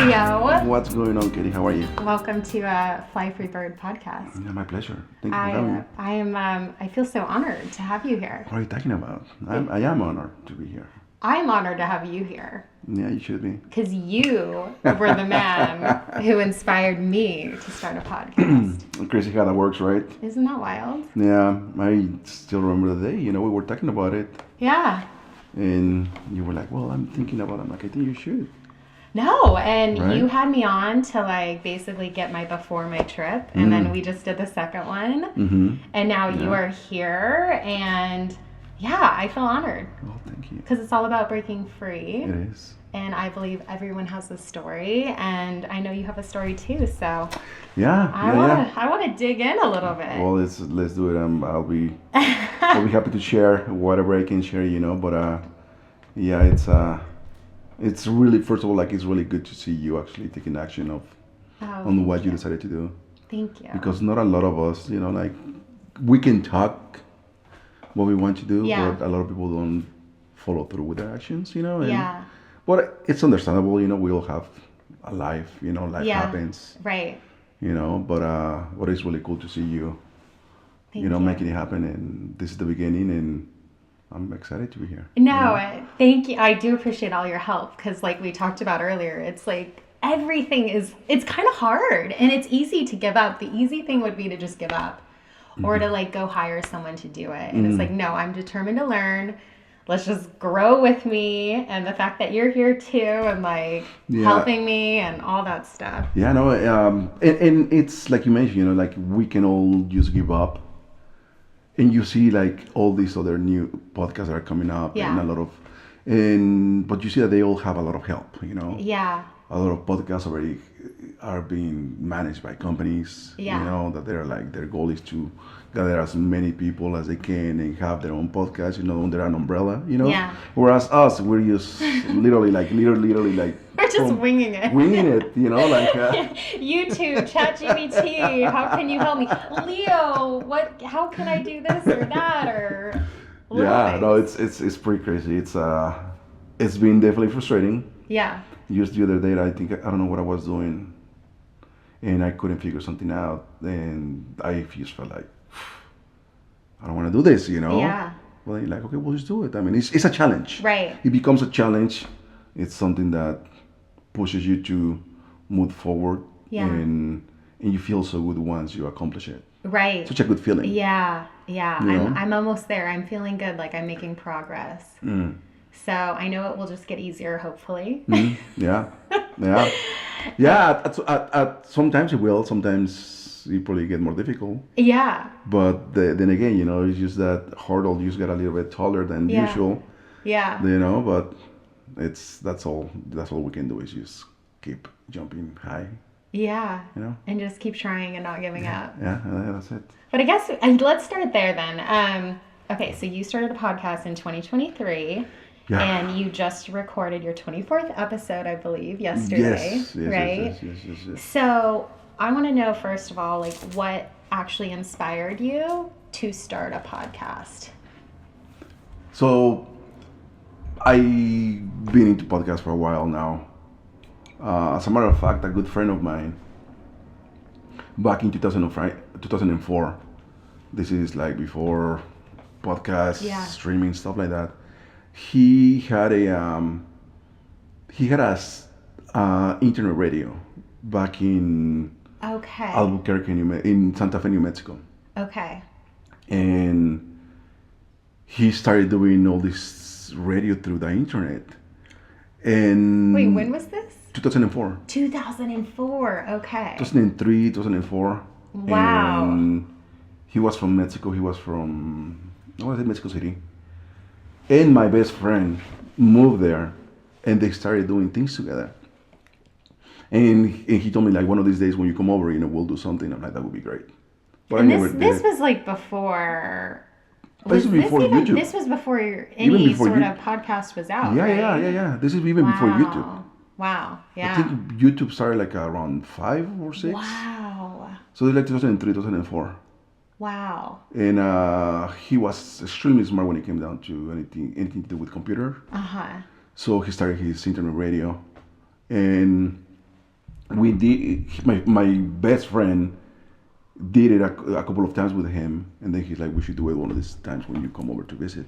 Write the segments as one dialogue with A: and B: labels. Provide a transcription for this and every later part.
A: Leo.
B: What's going on, Katie? How are you?
A: Welcome to Fly Free Bird podcast.
B: Yeah, my pleasure. Thank you for having me.
A: I feel so honored to have you here.
B: What are you talking about? I am honored to be here.
A: I'm honored to have you here.
B: Yeah, you should be.
A: Because you were the man who inspired me to start a podcast.
B: Crazy how that works, right?
A: Isn't that wild?
B: Yeah, I still remember the day. We were talking about it.
A: Yeah.
B: And you were like, well, I'm thinking about it. I'm like, I think you should.
A: No, and
B: Right?
A: you had me on to basically get my before my trip, and then we just did the second one,
B: Mm-hmm.
A: and now you are here, and yeah, I feel honored
B: Well, thank you.
A: because it's all about breaking free,
B: It is.
A: and I believe everyone has a story, and I know you have a story too, so
B: Yeah,
A: I want to dig in a little bit.
B: Well, let's do it. I'll be happy to share whatever I can share. But yeah, it's really, first of all, it's really good to see you actually taking action on what you decided to do.
A: Thank you.
B: Because not a lot of us, we can talk what we want to do,
A: Yeah.
B: but a lot of people don't follow through with their actions, and,
A: Yeah.
B: But it's understandable, we all have a life, life
A: Yeah.
B: happens,
A: Right.
B: but it's really cool to see you,
A: Thank you.
B: making it happen, and this is the beginning, and I'm excited to be here.
A: No, thank you. I do appreciate all your help because, like we talked about earlier, it's everything it's kind of hard and it's easy to give up. The easy thing would be to just give up or to go hire someone to do it. And it's no, I'm determined to learn. Let's just grow with me. And the fact that you're here too and helping me and all that stuff.
B: Yeah, no, and it's like you mentioned, we can all just give up. And you see all these other new podcasts that are coming up,
A: Yeah.
B: and but you see that they all have a lot of help,
A: Yeah.
B: A lot of podcasts already are being managed by companies,
A: Yeah.
B: that they're their goal is to gather as many people as they can and have their own podcast, under an umbrella,
A: Yeah.
B: Whereas us, we're just literally
A: We're just winging it.
B: winging it,
A: YouTube, ChatGPT, how can you help me? Leo, how can I do this or that or
B: Yeah, no,
A: things.
B: it's pretty crazy. It's been definitely frustrating.
A: Yeah.
B: Just the other day, I don't know what I was doing, and I couldn't figure something out, and I just felt like I don't want to do this,
A: Yeah.
B: Well, you're okay, we'll just do it. I mean, it's a challenge.
A: Right.
B: It becomes a challenge. It's something that pushes you to move forward,
A: Yeah.
B: and you feel so good once you accomplish it.
A: Right.
B: Such a good feeling.
A: Yeah.
B: You know?
A: I'm almost there. I'm feeling good, I'm making progress. So I know it will just get easier, hopefully.
B: Yeah, yeah, yeah. Sometimes it will. Sometimes it probably get more difficult.
A: Yeah.
B: But then again, it's just that hurdle you just got a little bit taller than
A: Yeah.
B: usual.
A: Yeah.
B: But that's all we can do is just keep jumping high.
A: Yeah.
B: Yeah.
A: And just keep trying and not giving up.
B: Yeah, that's it.
A: But I guess let's start there then. Okay, so you started a podcast in 2023.
B: Yeah.
A: And you just recorded your 24th episode, I believe, yesterday.
B: Yes,
A: right?
B: Yes.
A: So I want to know, first of all, what actually inspired you to start a podcast?
B: So I've been into podcasts for a while now. As a matter of fact, a good friend of mine, back in 2004, this is before podcasts,
A: Yeah.
B: streaming, stuff like that. He had internet radio back in
A: Okay.
B: Albuquerque, in Santa Fe, New Mexico,
A: Okay.
B: and he started doing all this radio through the internet. And
A: Wait, when was this?
B: 2004,
A: 2004. Okay.
B: 2003, 2004.
A: Wow.
B: And he was from Mexico. He was from, I want to say Mexico City. And my best friend moved there, and they started doing things together. And he told me one of these days when you come over, we'll do something. I'm like, that would be great. But
A: And
B: I never
A: this
B: did.
A: was before.
B: This was before YouTube.
A: This was before
B: Even
A: any
B: before
A: sort
B: you-
A: of podcast was out.
B: Yeah,
A: right?
B: yeah. This is even before YouTube.
A: Wow. Yeah.
B: I think YouTube started around 5 or 6.
A: Wow.
B: So it's 2003, 2004.
A: Wow.
B: And he was extremely smart when it came down to anything to do with computer.
A: Uh-huh.
B: So he started his internet radio. And we did. My best friend did it a couple of times with him, and then he's like, "We should do it one of these times when you come over to visit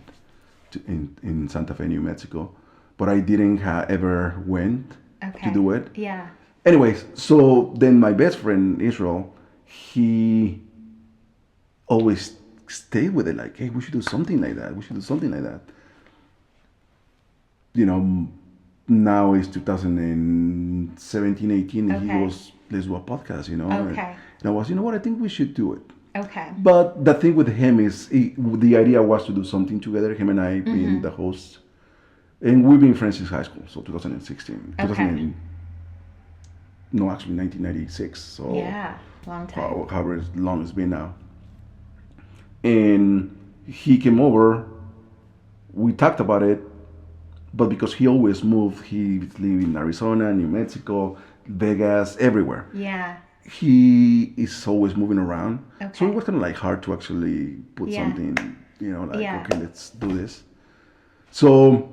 B: in Santa Fe, New Mexico." But I didn't ever went to
A: Okay.
B: do it.
A: Yeah.
B: Anyways, so then my best friend Israel, he always stayed with it. Like, hey, we should do something like that. We should do something like that. You know, now it's 2017, 18, and he
A: Okay.
B: goes, let's do a podcast,
A: Okay.
B: And I was, you know what, I think we should do it.
A: Okay.
B: But the thing with him is, the idea was to do something together, him and I being the hosts. And we've been friends since high school, so 2016.
A: Okay.
B: No, actually 1996, so
A: Yeah. Long time.
B: however long it's been now. And he came over, we talked about it, but because he always moved, he lived in Arizona, New Mexico, Vegas, everywhere.
A: Yeah.
B: He is always moving around. So
A: Okay.
B: it was kind of like hard to actually put
A: Yeah.
B: something, like,
A: Yeah.
B: okay, let's do this. So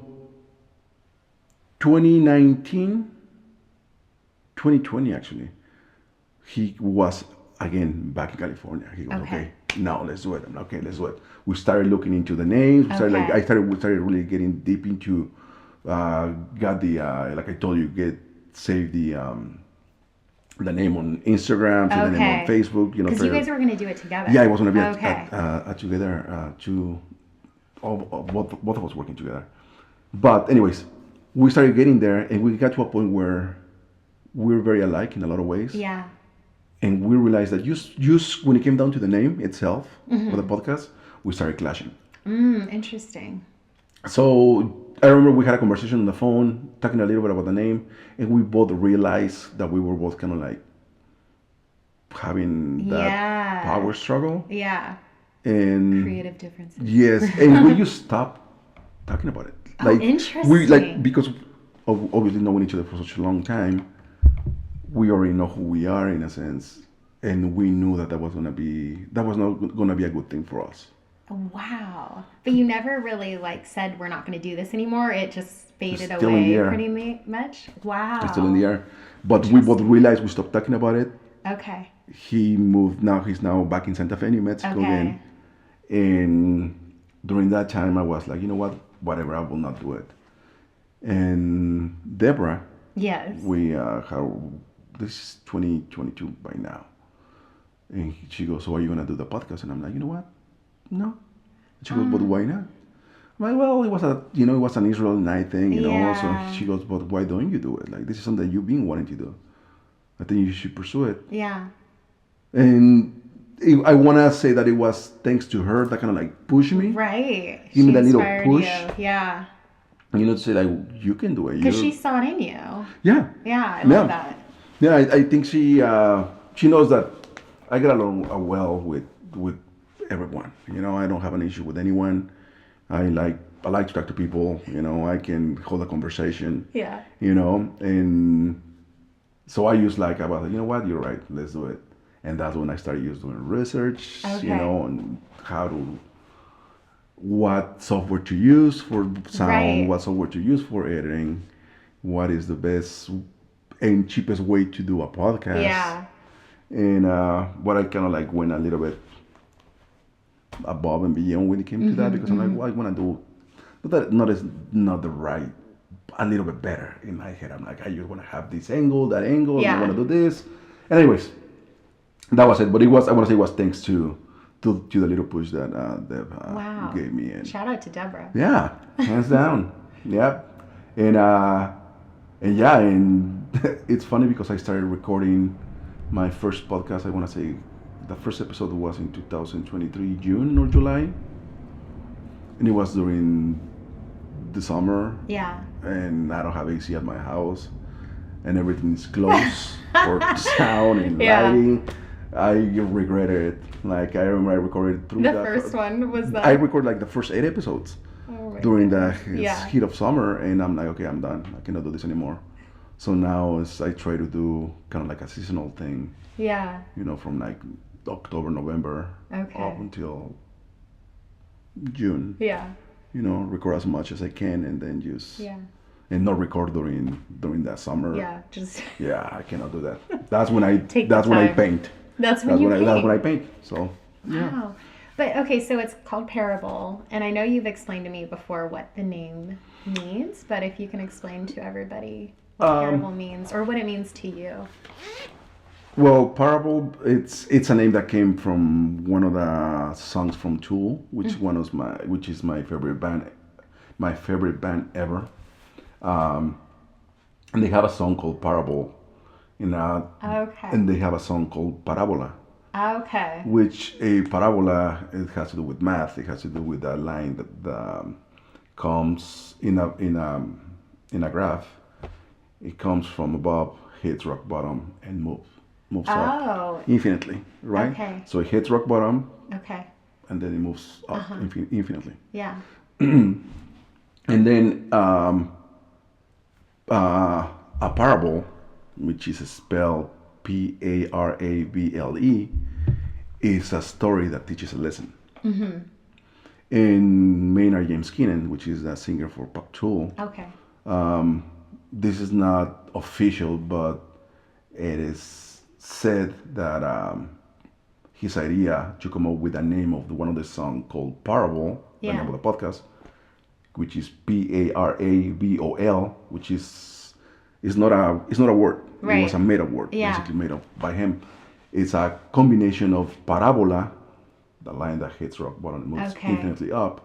B: 2019, 2020 actually, he was again back in California. He goes,
A: Okay.
B: okay, now let's do it. I'm like, okay, let's do it. We started looking into the names. We started
A: Okay.
B: we started really getting deep into, got the, like I told you, save the name on Instagram, save the name on
A: Okay.
B: Facebook.
A: Because you guys were going to do it together.
B: Yeah, it was gonna be
A: Okay.
B: together, both of us working together. But anyways, we started getting there, and we got to a point where we were very alike in a lot of ways.
A: Yeah.
B: And we realized that just when it came down to the name itself of the podcast, we started clashing.
A: Interesting.
B: So I remember we had a conversation on the phone, talking a little bit about the name, and we both realized that we were both kind of like having that
A: Yeah.
B: power struggle.
A: Yeah.
B: And
A: Creative differences.
B: yes, and we just stopped talking about it.
A: Oh,
B: We
A: interesting.
B: because of obviously knowing each other for such a long time, we already know who we are in a sense, and we knew that was not gonna be a good thing for us.
A: Wow. But you never really said we're not going to do this anymore. It just faded
B: It's still in the
A: away
B: air.
A: pretty much. Wow.
B: It's still in the air, but we both realized we stopped talking about it.
A: Okay.
B: He moved. He's now back in Santa Fe, New Mexico
A: Okay.
B: again. And during that time, I was like, you know what, whatever, I will not do it. And Deborah,
A: Yes.
B: we this is 2022 by now, and she goes, so are you gonna do the podcast? And I'm like, you know what, no. She goes, but why not? I'm like, well, it was an Israel night thing,
A: Yeah.
B: So she goes, but why don't you do it? Like, this is something that you've been wanting to do. I think you should pursue it.
A: Yeah.
B: And I want to say that it was thanks to her that kind of like pushed me.
A: Right.
B: Give me
A: She
B: that little
A: inspired
B: push.
A: you. Yeah.
B: To say like, you can do it.
A: Because she saw it in you.
B: Yeah.
A: Yeah, I love that.
B: Yeah, I think she knows that I get along well with everyone. I don't have an issue with anyone. I like to talk to people. I can hold a conversation.
A: Yeah.
B: And so I was like, about, you know what, you're right, let's do it. And that's when I started just doing research,
A: Okay.
B: on what software to use for sound,
A: Right.
B: what software to use for editing, what is the best and cheapest way to do a podcast.
A: Yeah.
B: And but I kind of like went a little bit above and beyond when it came to that, because I'm like, well, I want to do, but that is not the right, a little bit better in my head. I'm like, I just want to have this angle, that angle,
A: Yeah.
B: I want to do this. And anyways, that was it. But I want to say it was thanks to the little push that Deb
A: Wow.
B: gave me. And
A: Shout out to Deborah.
B: yeah, hands down. Yep. And yeah, and it's funny because I started recording my first podcast. I want to say the first episode was in 2023, June or July. And it was during the summer.
A: Yeah.
B: And I don't have AC at my house. And everything is closed for sound and
A: Yeah.
B: lighting. I regretted it. Like, I remember I recorded through
A: The
B: that.
A: first one was that.
B: I recorded like the first 8 episodes
A: Oh my
B: during
A: goodness.
B: the
A: Yeah.
B: heat of summer, and I'm like, okay, I'm done. I cannot do this anymore. So now I try to do kind of like a seasonal thing,
A: Yeah.
B: from like October, November,
A: Okay.
B: up until June.
A: Yeah.
B: Record as much as I can, and then just
A: Yeah.
B: and not record during that summer.
A: Yeah, just
B: Yeah, I cannot do that. That's when I
A: take the
B: that's when I
A: time.
B: paint.
A: That's when you paint.
B: That's when I paint. So yeah.
A: Wow. But okay, so it's called Parable, and I know you've explained to me before what the name means, but if you can explain to everybody what Parable means or what it means to you.
B: Well, Parable, it's a name that came from one of the songs from Tool, which is my favorite band ever. And they have a song called Parable,
A: Okay.
B: and they have a song called Parabola,
A: Okay.
B: which a parabola it has to do with math. It has to do with a line that comes in a graph. It comes from above, hits rock bottom, and moves up
A: Oh.
B: infinitely, right?
A: Okay.
B: So it hits rock bottom,
A: Okay.
B: and then it moves up infinitely.
A: Yeah.
B: And then a parable, which is spelled Parable, is a story that teaches a lesson. And Maynard James Keenan, which is the singer for Pop Tool,
A: Okay.
B: this is not official, but it is said that his idea to come up with a name of one of the songs called Parable, the
A: Yeah.
B: name of the podcast, which is Parabol, which is not a word.
A: Right.
B: It was a made up word,
A: Yeah.
B: basically made up by him. It's a combination of parabola, the line that hits rock bottom and moves
A: Okay.
B: infinitely up,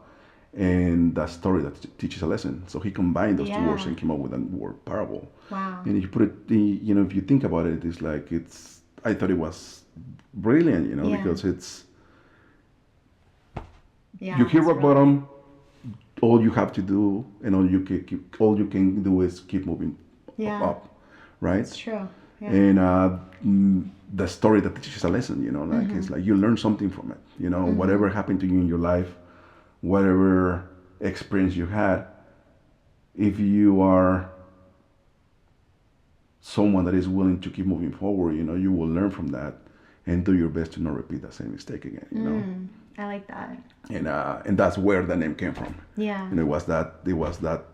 B: and the story that teaches a lesson. So he combined those two words
A: Yeah.
B: and came up with the word parable.
A: Wow.
B: And if you put it, if you think about it, it's like I thought it was brilliant,
A: Yeah.
B: because it's
A: Yeah.
B: you hit
A: it's
B: rock
A: really-
B: bottom. All you have to do, and all you can do is keep moving
A: Yeah.
B: up, right?
A: It's true. Yeah.
B: And the story that teaches a lesson, it's like you learn something from it. Whatever happened to you in your life, whatever experience you had, if you are someone that is willing to keep moving forward, you will learn from that and do your best to not repeat that same mistake again.
A: I like that.
B: And that's where the name came from.
A: Yeah.
B: It was that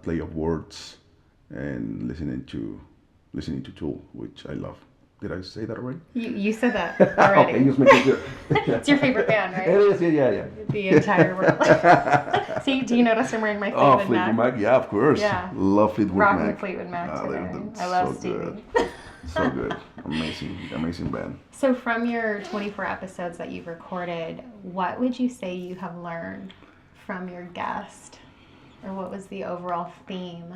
B: play of words and listening to Tool, which I love. Did I say that already?
A: You said that already.
B: Okay, just making sure.
A: It's your favorite band, right?
B: It is, yeah.
A: The entire world. See, do you notice I'm wearing my
B: Oh,
A: Fleetwood
B: Fleetwood
A: Mac?
B: Mac, yeah, of course.
A: Yeah.
B: Love Fleetwood
A: Rocking
B: Mac.
A: Fleetwood Mac today.
B: That's
A: I love
B: so
A: Stevie.
B: good. So good. Amazing band.
A: So from your 24 episodes that you've recorded, what would you say you have learned from your guest? Or what was the overall theme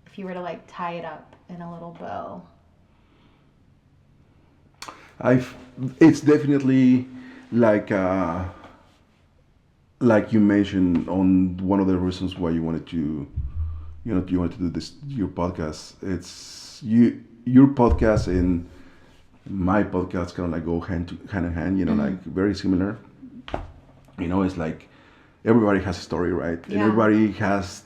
A: if you were to tie it up in a little bow?
B: It's definitely like you mentioned on one of the reasons why you wanted to do this, your podcast. It's your podcast and my podcast kind of go hand in hand, like very similar. It's like everybody has a story, right?
A: Yeah.
B: And everybody has,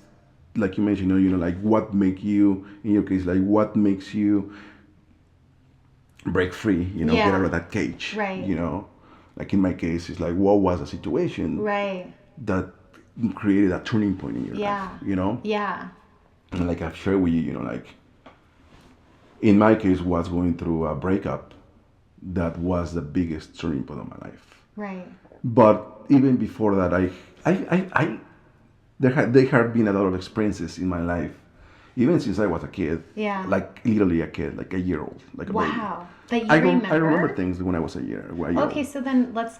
B: like you mentioned, like what make you, in your case, like what makes you break free, get out of that cage,
A: Right.
B: Like in my case, it's like what was a situation
A: Right.
B: that created a turning point in your life,
A: Yeah.
B: And like I've shared with you, like in my case, was going through a breakup that was the biggest turning point of my life.
A: Right.
B: But even before that, there had been a lot of experiences in my life, even since I was a kid.
A: Yeah.
B: Like literally a kid, like a year old, like a baby.
A: Wow. That you
B: I
A: remember?
B: remember things when I was a year old.
A: Okay, so then let's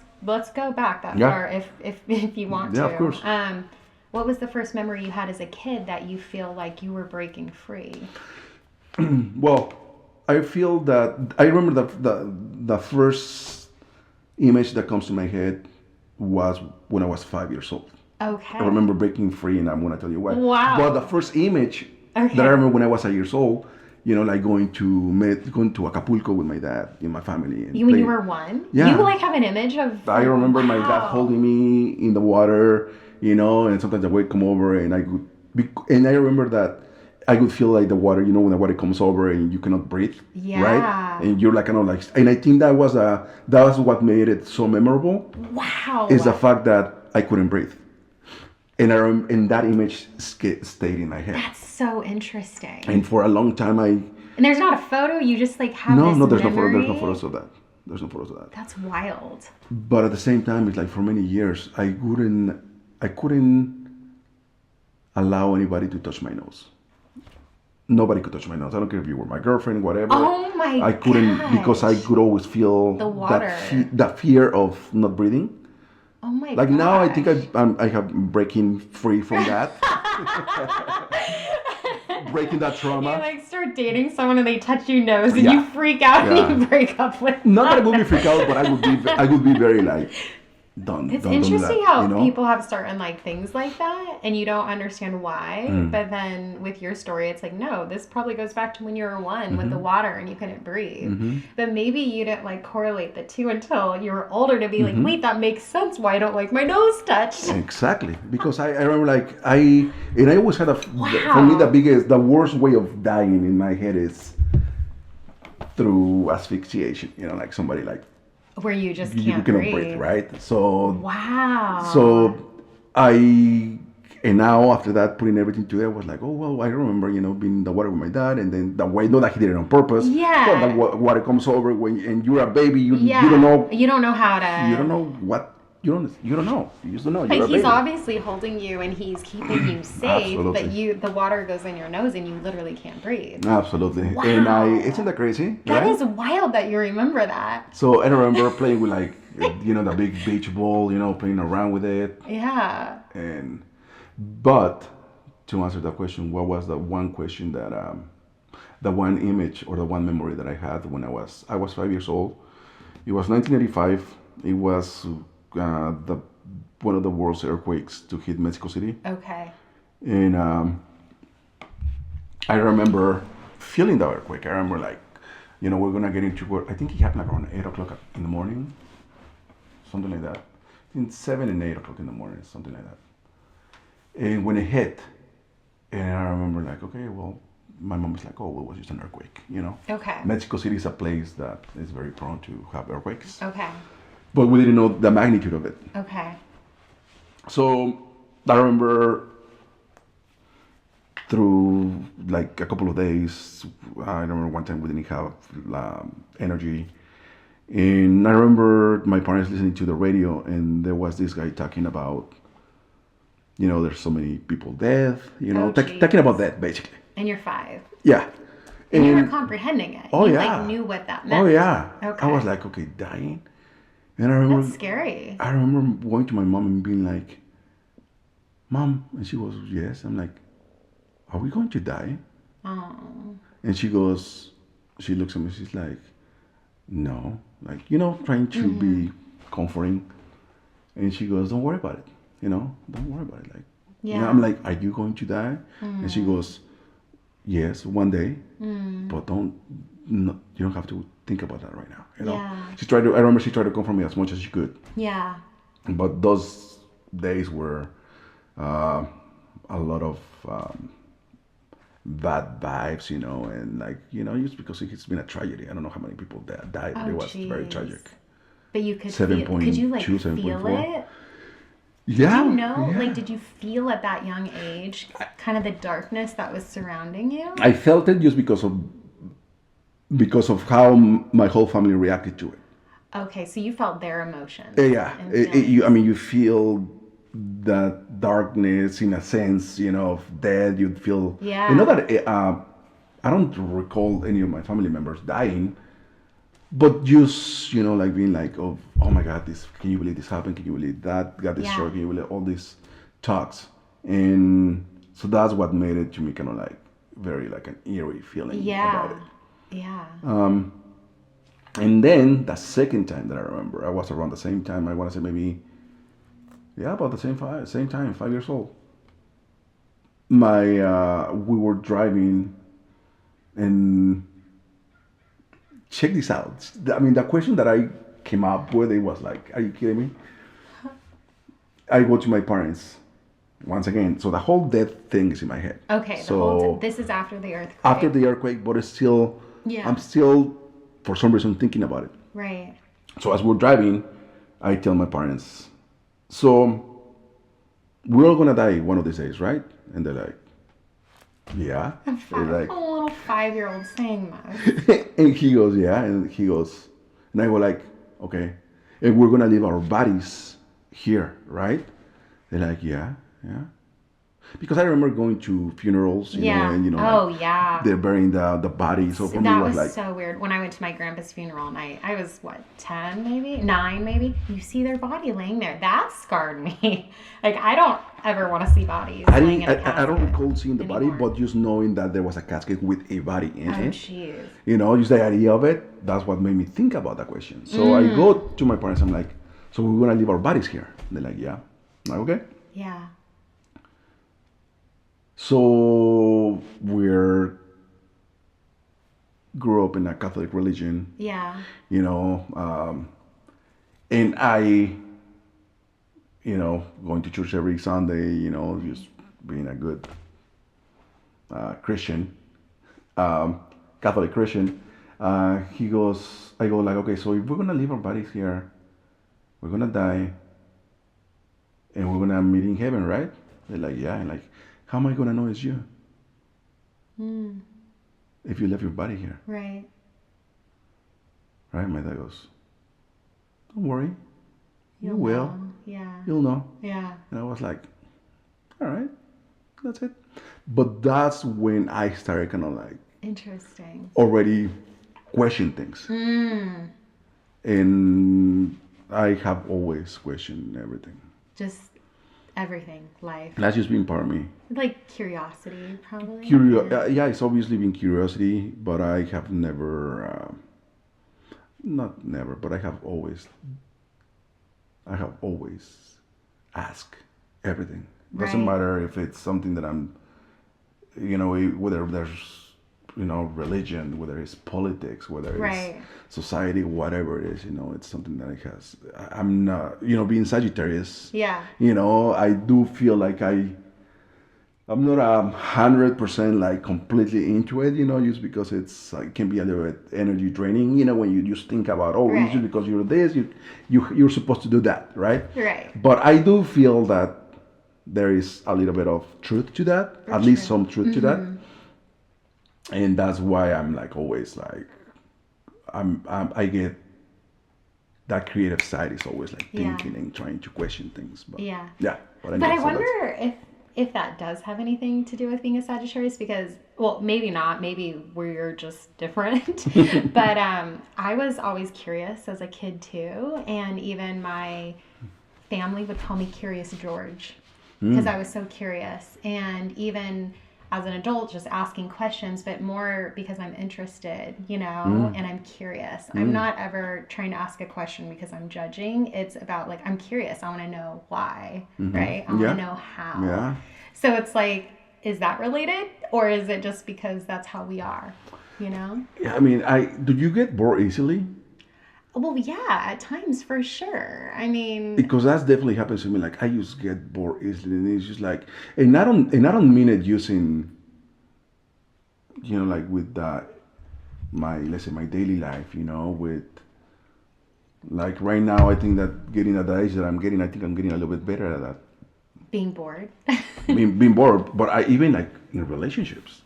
A: go back that
B: Yeah.
A: far if you want to.
B: Yeah, of course.
A: What was the first memory you had as a kid that you feel like you were breaking free?
B: Well, I feel that I remember the first image that comes to my head was when I was 5 years old.
A: Okay.
B: I remember breaking free, and I'm gonna tell you why.
A: Wow.
B: But the first image
A: Okay.
B: that I remember when I was 8 years old, like going to Acapulco with my dad and my family. And
A: When you
B: playing.
A: were one?
B: Yeah.
A: You have an image of...
B: I remember my dad
A: Wow.
B: holding me in the water, and sometimes the wave come over, and I remember that I could feel like the water, when the water comes over and you cannot breathe,
A: Yeah.
B: right? And you're like, and I think that was what made it so memorable.
A: Wow.
B: Is the fact that I couldn't breathe. and that image stayed in my head.
A: That's so interesting.
B: And for a long time,
A: And there's not a photo. You just like have
B: no,
A: this
B: no, there's
A: memory.
B: no photos of that. There's no photos of that.
A: That's wild.
B: But at the same time, it's like for many years, I couldn't allow anybody to touch my nose. Nobody could touch my nose. I don't care if you were my girlfriend, whatever.
A: Oh my
B: I couldn't because I could always feel
A: the water.
B: that fear of not breathing.
A: Oh my
B: Like
A: gosh.
B: now, I think I have breaking free from that. Breaking that trauma.
A: You like start dating someone and they touch your nose and
B: Yeah.
A: you freak out
B: Yeah.
A: and you break up with
B: Not that I
A: them.
B: would be freaked out, but I would be very like, don't.
A: It's
B: don't do
A: interesting
B: that,
A: how
B: you know?
A: people have certain like things like that and you don't understand why. But then with your story, it's like, no, this probably goes back to when you were one with the water and you couldn't breathe. But maybe you didn't like correlate the two until you were older to be like, wait, that makes sense why I don't like my nose touched.
B: Exactly, because I remember like I always had for me the worst way of dying in my head is through asphyxiation. You know, like somebody like
A: Where you just
B: you
A: can't
B: cannot
A: breathe.
B: breathe, right? So
A: Wow.
B: so and now after that, putting everything together, I was like, oh well, I remember, being in the water with my dad, and then the way, not that he did it on purpose.
A: Yeah.
B: But the water comes over and you're a baby, you
A: Yeah.
B: don't know.
A: You don't know how to.
B: You don't know what. You don't know. You just don't know.
A: But
B: You're a
A: he's
B: baby.
A: obviously holding you and he's keeping you safe.
B: Absolutely.
A: But the water goes in your nose and you literally can't breathe.
B: Absolutely.
A: Wow.
B: And isn't that crazy?
A: That
B: right?
A: is wild that you remember that.
B: So I remember playing with like, the big beach ball, playing around with it.
A: Yeah.
B: But to answer that question, what was the one question that, the one image or the one memory that I had when I was 5 years old? It was 1985. It was one of the worst earthquakes to hit Mexico City.
A: Okay.
B: And I remember feeling the earthquake. I remember like, we're gonna get into work. I think it happened like around 8 o'clock in the morning, something like that. In 7 and 8 o'clock in the morning, something like that. And when it hit, and I remember like, okay, well, my mom was like, oh, well, it was just an earthquake,
A: Okay.
B: Mexico City is a place that is very prone to have earthquakes.
A: Okay.
B: But we didn't know the magnitude of it.
A: Okay.
B: So I remember through like a couple of days, I remember one time we didn't have energy. And I remember my parents listening to the radio, and there was this guy talking about, there's so many people dead, talking about that basically.
A: And you're 5.
B: Yeah.
A: And you were comprehending it.
B: Oh,
A: you
B: yeah.
A: like knew what that meant.
B: Oh, yeah.
A: Okay.
B: I was like, okay, dying. And I remember.
A: That's scary.
B: I remember going to my mom and being like, Mom, and she goes, yes. I'm like, are we going to die?
A: Oh.
B: And she looks at me, she's like, no. Like, trying to be comforting. And she goes, don't worry about it. Don't worry about it. Like,
A: Yeah.
B: I'm like, are you going to die? And she goes, yes, one day, but you don't have to think about that right now.
A: Yeah.
B: I remember she tried to comfort me as much as she could.
A: Yeah.
B: But those days were a lot of bad vibes, and like, just because it's been a tragedy. I don't know how many people died, but it was very tragic.
A: But you could feel, could you like
B: 7.2,
A: feel
B: 7.4.
A: it?
B: Yeah.
A: Did you know?
B: Yeah.
A: Like, did you feel at that young age kind of the darkness that was surrounding you?
B: I felt it just because of how my whole family reacted to it.
A: Okay, so you felt their emotions.
B: Yeah.
A: and feelings.
B: You feel that darkness in a sense, of death. You'd feel.
A: Yeah.
B: You know that I don't recall any of my family members dying, but just like being like, oh my God, can you believe this happened? Can you believe that got destroyed? Can you believe all these talks? And so that's what made it to me kind of like very like an eerie feeling about it.
A: Yeah.
B: And then the second time that I remember, I was around the same time. I want to say maybe, about the same time, 5 years old. We were driving, and check this out. I mean, the question that I came up with, it was like, are you kidding me? I go to my parents once again. So the whole death thing is in my head.
A: Okay.
B: So
A: this is after the earthquake.
B: after the earthquake, but it's still, I'm still, for some reason, thinking about it.
A: Right.
B: So as we're driving, I tell my parents, so we're all gonna die one of these days, right? And they're like, yeah. They're like,
A: A little 5-year-old saying that.
B: and he goes, yeah. And he goes, and I go like, okay. And we're gonna leave our bodies here, right? They're like, yeah, yeah. Because I remember going to funerals,
A: Yeah.
B: and
A: Oh,
B: like
A: yeah.
B: they're burying the body. So for me,
A: That
B: it was
A: was
B: like,
A: so weird. When I went to my grandpa's funeral and I was, what, 10 maybe? 9 maybe? You see their body laying there. That scarred me. Like, I don't ever want to see bodies
B: I
A: laying
B: didn't.
A: in a casket
B: I don't recall seeing the body,
A: anymore.
B: but just knowing that there was a casket with a body in
A: Oh,
B: it.
A: jeez.
B: Just the idea of it. That's what made me think about that question. So I go to my parents. I'm like, so we're gonna leave our bodies here. And they're like, yeah. I'm like, okay.
A: Yeah.
B: So we're grew up in a Catholic religion,
A: Yeah.
B: and I, going to church every Sunday, just being a good Christian, Catholic Christian. I go like, okay, so if we're gonna leave our bodies here, we're gonna die, and we're gonna meet in heaven, right? They're like, yeah, and like, how am I gonna know it's you if you left your body here,
A: Right.
B: right? My dad goes, don't worry, you
A: You'll
B: will,
A: know. Yeah.
B: you'll know.
A: Yeah.
B: And I was like, all right, that's it. But that's when I started kind of like
A: Interesting.
B: already question things. And I have always questioned everything.
A: Just everything. Life.
B: That's just been part of me.
A: Like curiosity, probably.
B: Yeah, it's obviously been curiosity, but I have never, not never, but I have always asked everything. Doesn't
A: Right.
B: matter if it's something that I'm, whether there's, religion, whether it's politics, whether it's
A: Right.
B: society, whatever it is, it's something that I'm not, being Sagittarius,
A: Yeah.
B: I do feel like I'm not 100% like completely into it, just because it can be a little bit energy draining, when you just think about, oh,
A: Right.
B: it's just because you're this, you're supposed to do that, right?
A: Right.
B: But I do feel that there is a little bit of truth to that, at least some truth to that, and that's why I'm like always like, I get that creative side is always like
A: Yeah.
B: thinking and trying to question things, but
A: Yeah.
B: yeah.
A: But
B: anyway,
A: I
B: so
A: wonder if that does have anything to do with being a Sagittarius because, well, maybe not. Maybe we're just different. But I was always curious as a kid too, and even my family would call me Curious George because I was so curious, and even as an adult just asking questions, but more because I'm interested, and I'm curious. I'm not ever trying to ask a question because I'm judging. It's about like, I'm curious. I want to know why, right? I want to know how.
B: Yeah.
A: So it's like, is that related or is it just because that's how we are,
B: Yeah, I mean, do you get bored easily?
A: Well, yeah, at times for sure. I mean,
B: Because that's definitely happens to me. Like I just get bored easily, and it's just like, and I don't mean it using, like with let's say my daily life, with like right now, I think that getting at the age that I'm getting, I think I'm getting a little bit better at that.
A: being bored.
B: being bored, but I even like in relationships.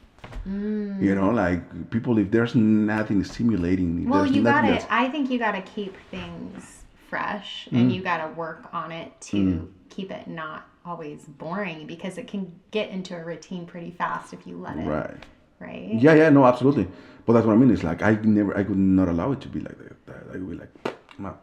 B: Like people, if there's nothing stimulating, if
A: Well,
B: there's
A: you
B: nothing
A: gotta, I think you gotta keep things fresh and you gotta work on it to keep it not always boring because it can get into a routine pretty fast if you let it.
B: right.
A: Right?
B: Yeah, no, absolutely. But that's what I mean. It's like I could not allow it to be like that. I would be like, come on.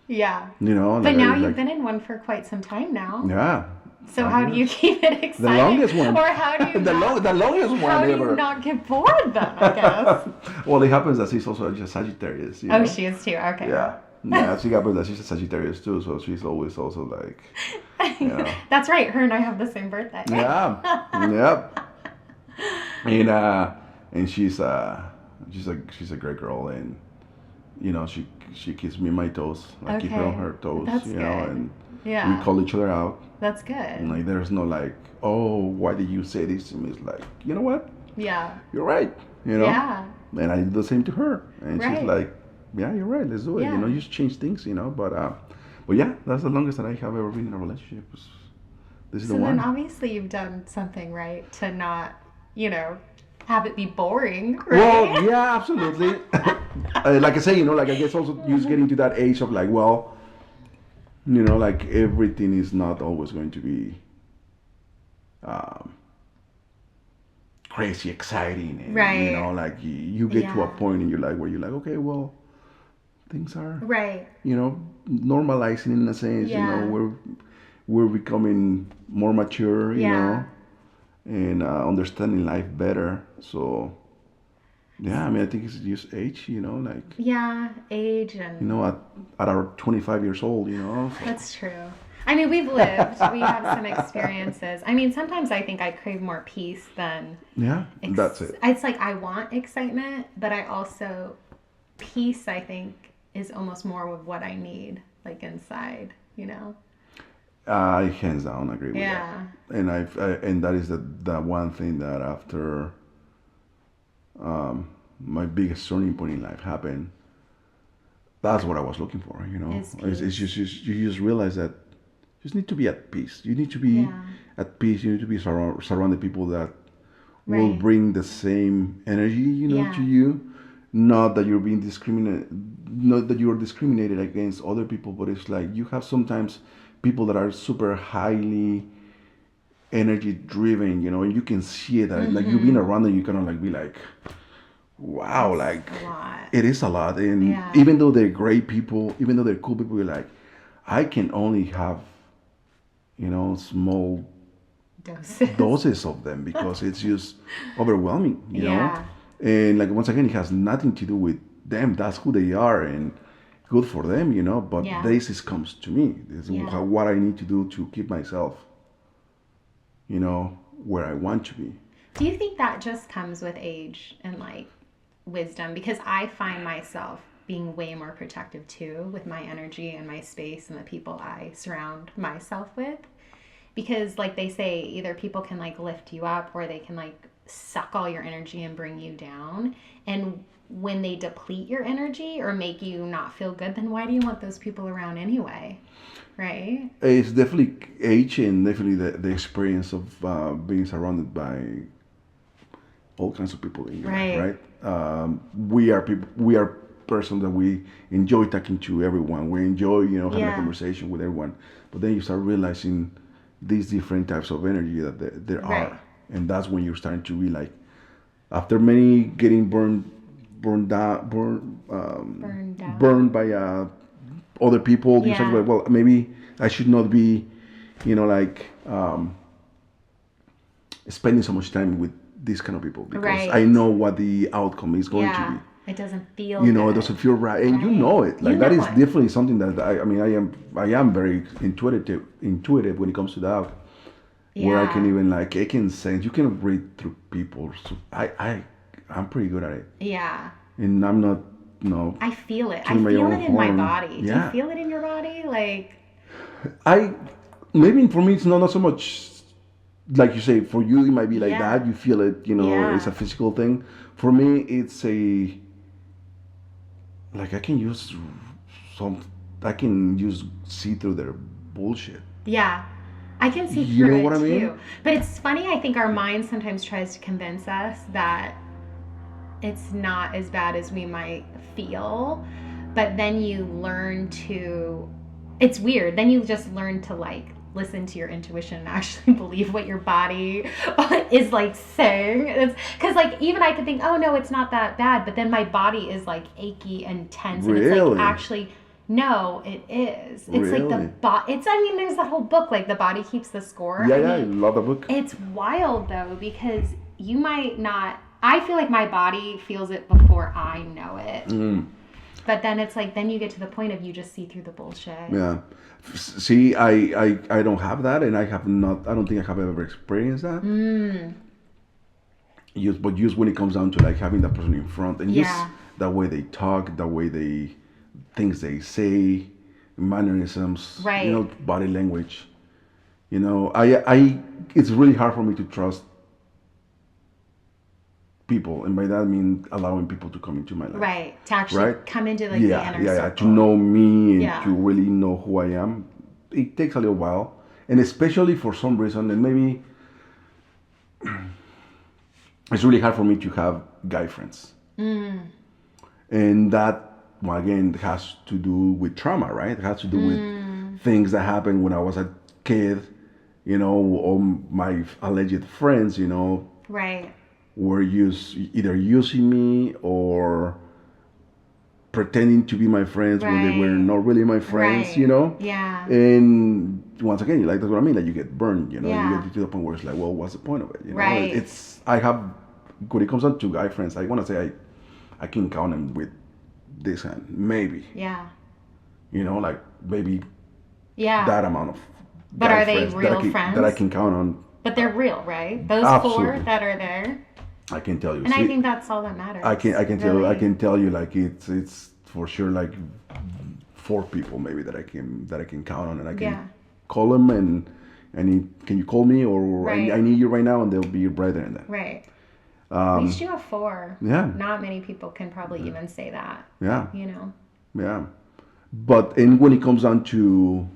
A: Yeah.
B: Like,
A: But now
B: I,
A: you've
B: like,
A: been in one for quite some time now.
B: yeah.
A: So how do you keep it exciting?
B: The longest one.
A: Or how do you
B: the longest one
A: how do
B: ever.
A: you not get bored then, I guess?
B: Well, it happens that she's also just Sagittarius.
A: Oh, she is too. Okay.
B: Yeah, she happens that she's a Sagittarius too, so she's always also like,
A: That's right. Her and I have the same birthday.
B: Yeah. Yep. And she's a great girl, and she keeps me on my toes. I keep her on her toes.
A: That's good.
B: And
A: Yeah.
B: we call each other out.
A: That's good.
B: And like there's no like, oh, why did you say this to me? It's like, you know what?
A: Yeah.
B: You're right.
A: Yeah.
B: And I did the same to her, and
A: Right.
B: she's like, yeah, you're right. Let's do it.
A: Yeah.
B: Just change things. But yeah, that's the longest that I have ever been in a relationship. this is
A: So
B: the
A: then
B: one.
A: obviously you've done something right to not, have it be boring,
B: Well,
A: right?
B: yeah, absolutely. Like I say, like I guess also you just getting to that age of like, well, like everything is not always going to be um, crazy exciting, and
A: Right.
B: like you get to a
A: Yeah.
B: point in your life where you're like, okay, well, things are,
A: Right.
B: normalizing in a sense.
A: Yeah.
B: We're becoming more mature,
A: Yeah.
B: and understanding life better. So yeah, I mean, I think it's just age, like
A: Yeah, age and
B: at our 25 years old, so.
A: that's true. I mean, we've lived, we have some experiences. I mean, sometimes I think I crave more peace than
B: Yeah, that's it.
A: it's like I want excitement, but I also peace I think is almost more of what I need like inside.
B: I hands down agree with that,
A: Yeah.
B: and that is the one thing that after my biggest turning point in life happened, that's what I was looking for.
A: Is
B: It's
A: peace.
B: just you just realize that you just need to be at peace. You need to be
A: Yeah.
B: at peace. You need to be surrounded people that will
A: Right.
B: bring the same energy, to
A: Yeah.
B: you. Not that you're being discriminated, not that you're discriminated against other people, but it's like you have sometimes people that are super highly energy driven, and you can see it. Like you being
A: Mhm.
B: around them, you kind of like be like, wow,
A: It's
B: like
A: a lot.
B: it is a lot. And
A: Yeah.
B: even though they're great people, even though they're cool people, you're like, I can only have, small
A: Doses.
B: doses of them because it's just overwhelming.
A: Yeah.
B: And like once again, it has nothing to do with them. That's who they are, and good for them. But
A: Yeah.
B: this is comes to me. This is
A: Yeah.
B: what I need to do to keep myself, where I want to be.
A: Do you think that just comes with age and like wisdom? Because I find myself being way more protective too with my energy and my space and the people I surround myself with. Because, like they say, either people can like lift you up or they can like suck all your energy and bring you down. And when they deplete your energy or make you not feel good, then why do you want those people around anyway? Right?
B: It's definitely age and definitely the experience of being surrounded by all kinds of people in your life,
A: Right.
B: right? We are people. We are persons that we enjoy talking to everyone. We enjoy, having a
A: Yeah.
B: conversation with everyone. But then you start realizing these different types of energy that there
A: Right.
B: are, and that's when you're starting to be like, after many getting burned down,
A: Burned out.
B: burned by other people, you start to be
A: Yeah.
B: like, well, maybe I should not be, like spending so much time with these kind of people because I
A: Right.
B: know what the outcome is going to
A: Yeah.
B: be.
A: It doesn't feel
B: It doesn't
A: good.
B: feel right, and you
A: Right.
B: know it.
A: You
B: Like that
A: know
B: is
A: it.
B: definitely something that I am very intuitive when it comes to that. Where I can
A: Yeah.
B: even like I can sense, you can read through people. So I'm pretty good at it,
A: Yeah.
B: and I'm not, you know,
A: I feel it. I
B: tooting my
A: feel
B: own
A: it in my
B: horn.
A: body. Do you
B: Yeah,
A: feel it in your body? Like,
B: I maybe for me it's not so much like you say. For you, it might be like
A: yeah.
B: that. You feel it. It's a
A: Yeah.
B: physical thing. For me, it's a like I can use some. I can use see through their bullshit.
A: Yeah. I can see
B: You
A: through
B: know
A: it
B: what I mean?
A: too. But it's funny, I think our mind sometimes tries to convince us that it's not as bad as we might feel. But then you learn to, it's weird. Then you just learn to like listen to your intuition and actually believe what your body is like saying. It's because like even I could think, oh no, it's not that bad, but then my body is like achy and tense, and it's like
B: Really,
A: actually no, it is. It's like the
B: really.
A: it's I mean there's that whole book like the body keeps the score.
B: Yeah,
A: I
B: yeah. I
A: mean,
B: love the book.
A: it's wild though because you might not. I feel like my body feels it before I know it.
B: Mm,
A: But then it's like then you get to the point of you just see through the bullshit.
B: yeah. See, I don't have that, and I have not. I don't think I have ever experienced that.
A: Mm.
B: But when it comes down to like having that person in front and just
A: Yeah.
B: the way they talk, the way they things they say, mannerisms,
A: Right.
B: body language. I it's really hard for me to trust people, and by that I mean allowing people to come into my life.
A: Right. To actually
B: Right?
A: come into like the
B: Yeah,
A: inner
B: yeah, yeah. To
A: circle.
B: know me and
A: Yeah.
B: to really know who I am, it takes a little while. And especially for some reason, and maybe it's really hard for me to have guy friends. And that, well, again, has to do with trauma, right? It has to do with things that happened when I was a kid, or my alleged friends,
A: Right.
B: were either using me or pretending to be my friends when they were not really my friends,
A: Yeah.
B: And once again, like, that's what I mean, like, you get burned,
A: Yeah.
B: you get to the point where it's like, well, what's the point of it?
A: Right.
B: When it comes down to guy friends, I want to say I can count them with this hand, maybe,
A: Yeah.
B: like maybe
A: Yeah.
B: that amount of
A: But
B: guy
A: are they
B: friends
A: real friends?
B: that I can count on.
A: But they're real, right? Those
B: Absolutely.
A: 4 that are there.
B: I can tell you.
A: And I think that's all that matters.
B: I can
A: really.
B: tell you, like, it's for sure, like 4 people maybe that I can count on, and I can call them and can you call me, or
A: Right.
B: I need you right now, and they'll be right there and then.
A: Right. At least you have 4.
B: Yeah.
A: Not many people can probably even say that.
B: Yeah.
A: Yeah.
B: But when it comes down to,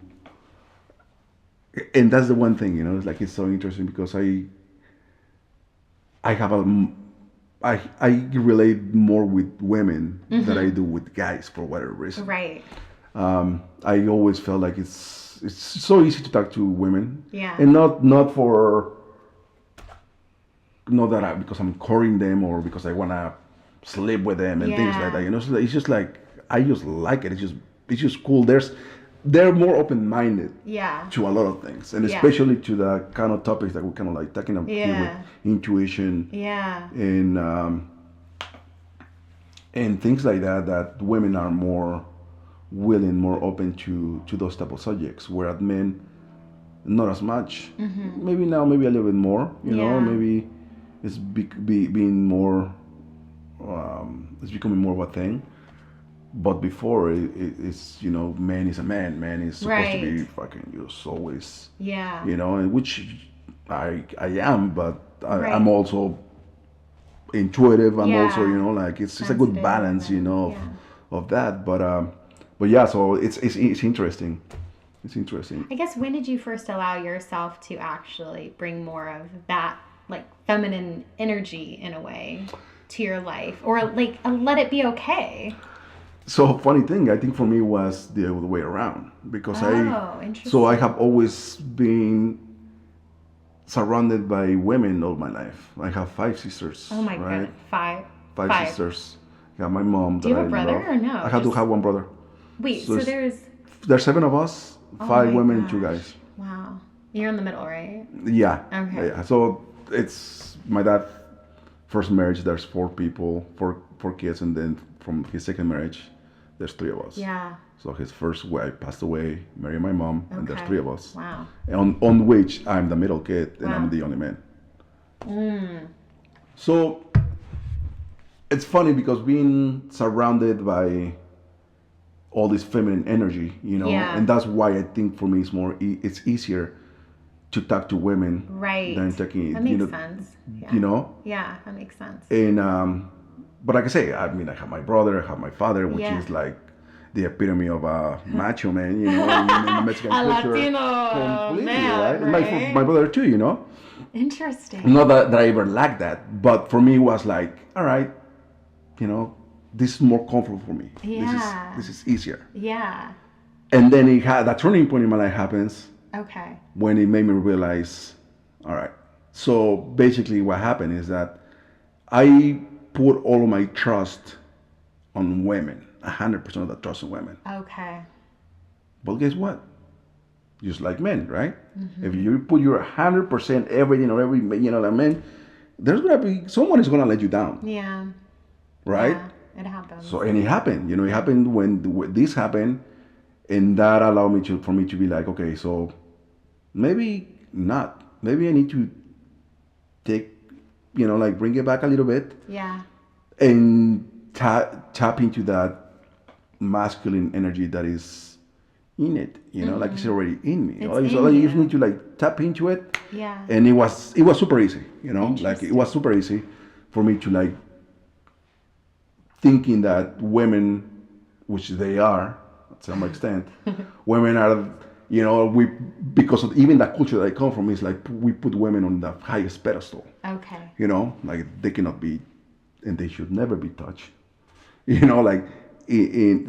B: and that's the one thing, it's like, it's so interesting because I have I relate more with women than I do with guys for whatever reason.
A: Right.
B: I always felt like it's so easy to talk to women.
A: Yeah.
B: And not that because I'm courting them or because I wanna sleep with them and things like that. So it's just like, I just like it. It's just cool. They're more open-minded to a lot of things, and especially to the kind of topics that we're kind of like talking about here with intuition and things like that women are more willing, more open to those type of subjects, whereas men not as much. Maybe now, maybe a little bit more, maybe it's being more, it's becoming more of a thing. But before, it's, man is a man. Man is supposed to be fucking just always, and which I am, but I'm also intuitive. I'm also, like, it's a good balance, of that. But yeah, so it's interesting. It's interesting.
A: I guess, when did you first allow yourself to actually bring more of that, like, feminine energy in a way to your life, or like let it be okay?
B: So, funny thing, I think for me was the other way around, because
A: interesting.
B: I have always been surrounded by women all my life. I have 5 sisters.
A: Oh my god, 5.
B: 5 sisters. I got my mom.
A: Do you have a brother or no?
B: I to have one brother.
A: Wait, so there's
B: 7 of us, 5 women and 2 guys.
A: Wow. You're in the middle, right?
B: Yeah.
A: Okay.
B: Yeah. So it's my dad's first marriage. There's 4 people, 4 kids, and then from his second marriage, there's 3 of us.
A: Yeah.
B: So his first wife passed away, married my mom, and there's 3 of us.
A: Wow.
B: And on which I'm the middle kid, and I'm the only man. So it's funny because being surrounded by all this feminine energy, and that's why I think for me it's easier to talk to women than talking.
A: That makes sense. Yeah. Yeah, that makes sense.
B: And but like I say, I mean, I have my brother, I have my father, which is like the epitome of a macho man, in the Mexican culture.
A: Latino
B: completely,
A: man,
B: right? My brother too,
A: Interesting.
B: Not that I ever lacked that, but for me it was like, all right, this is more comfortable for me.
A: Yeah.
B: This is easier.
A: Yeah.
B: And then it had that turning point in my life happens.
A: Okay.
B: When it made me realize, all right. So basically what happened is that I put all of my trust on women, 100% of the trust on women.
A: Okay.
B: But guess what? Just like men, right? Mm-hmm. If you put your 100% everything or every, like men, there's gonna be someone is gonna let you down.
A: Yeah.
B: Right?
A: Yeah, it happens.
B: So, and it happened. It happened when this happened, and that allowed for me to be like, okay, so maybe not. Maybe I need to take, like, bring it back a little bit.
A: Yeah.
B: And tap into that masculine energy that is in it, like it's already in me. So you just need to, like, tap into it.
A: Yeah.
B: And it was super easy, like it was super easy for me to, like, thinking that women, which they are to some extent, women are You know, because of even that culture that I come from is like we put women on the highest pedestal.
A: Okay.
B: You know, like they cannot be, and they should never be touched. You know, like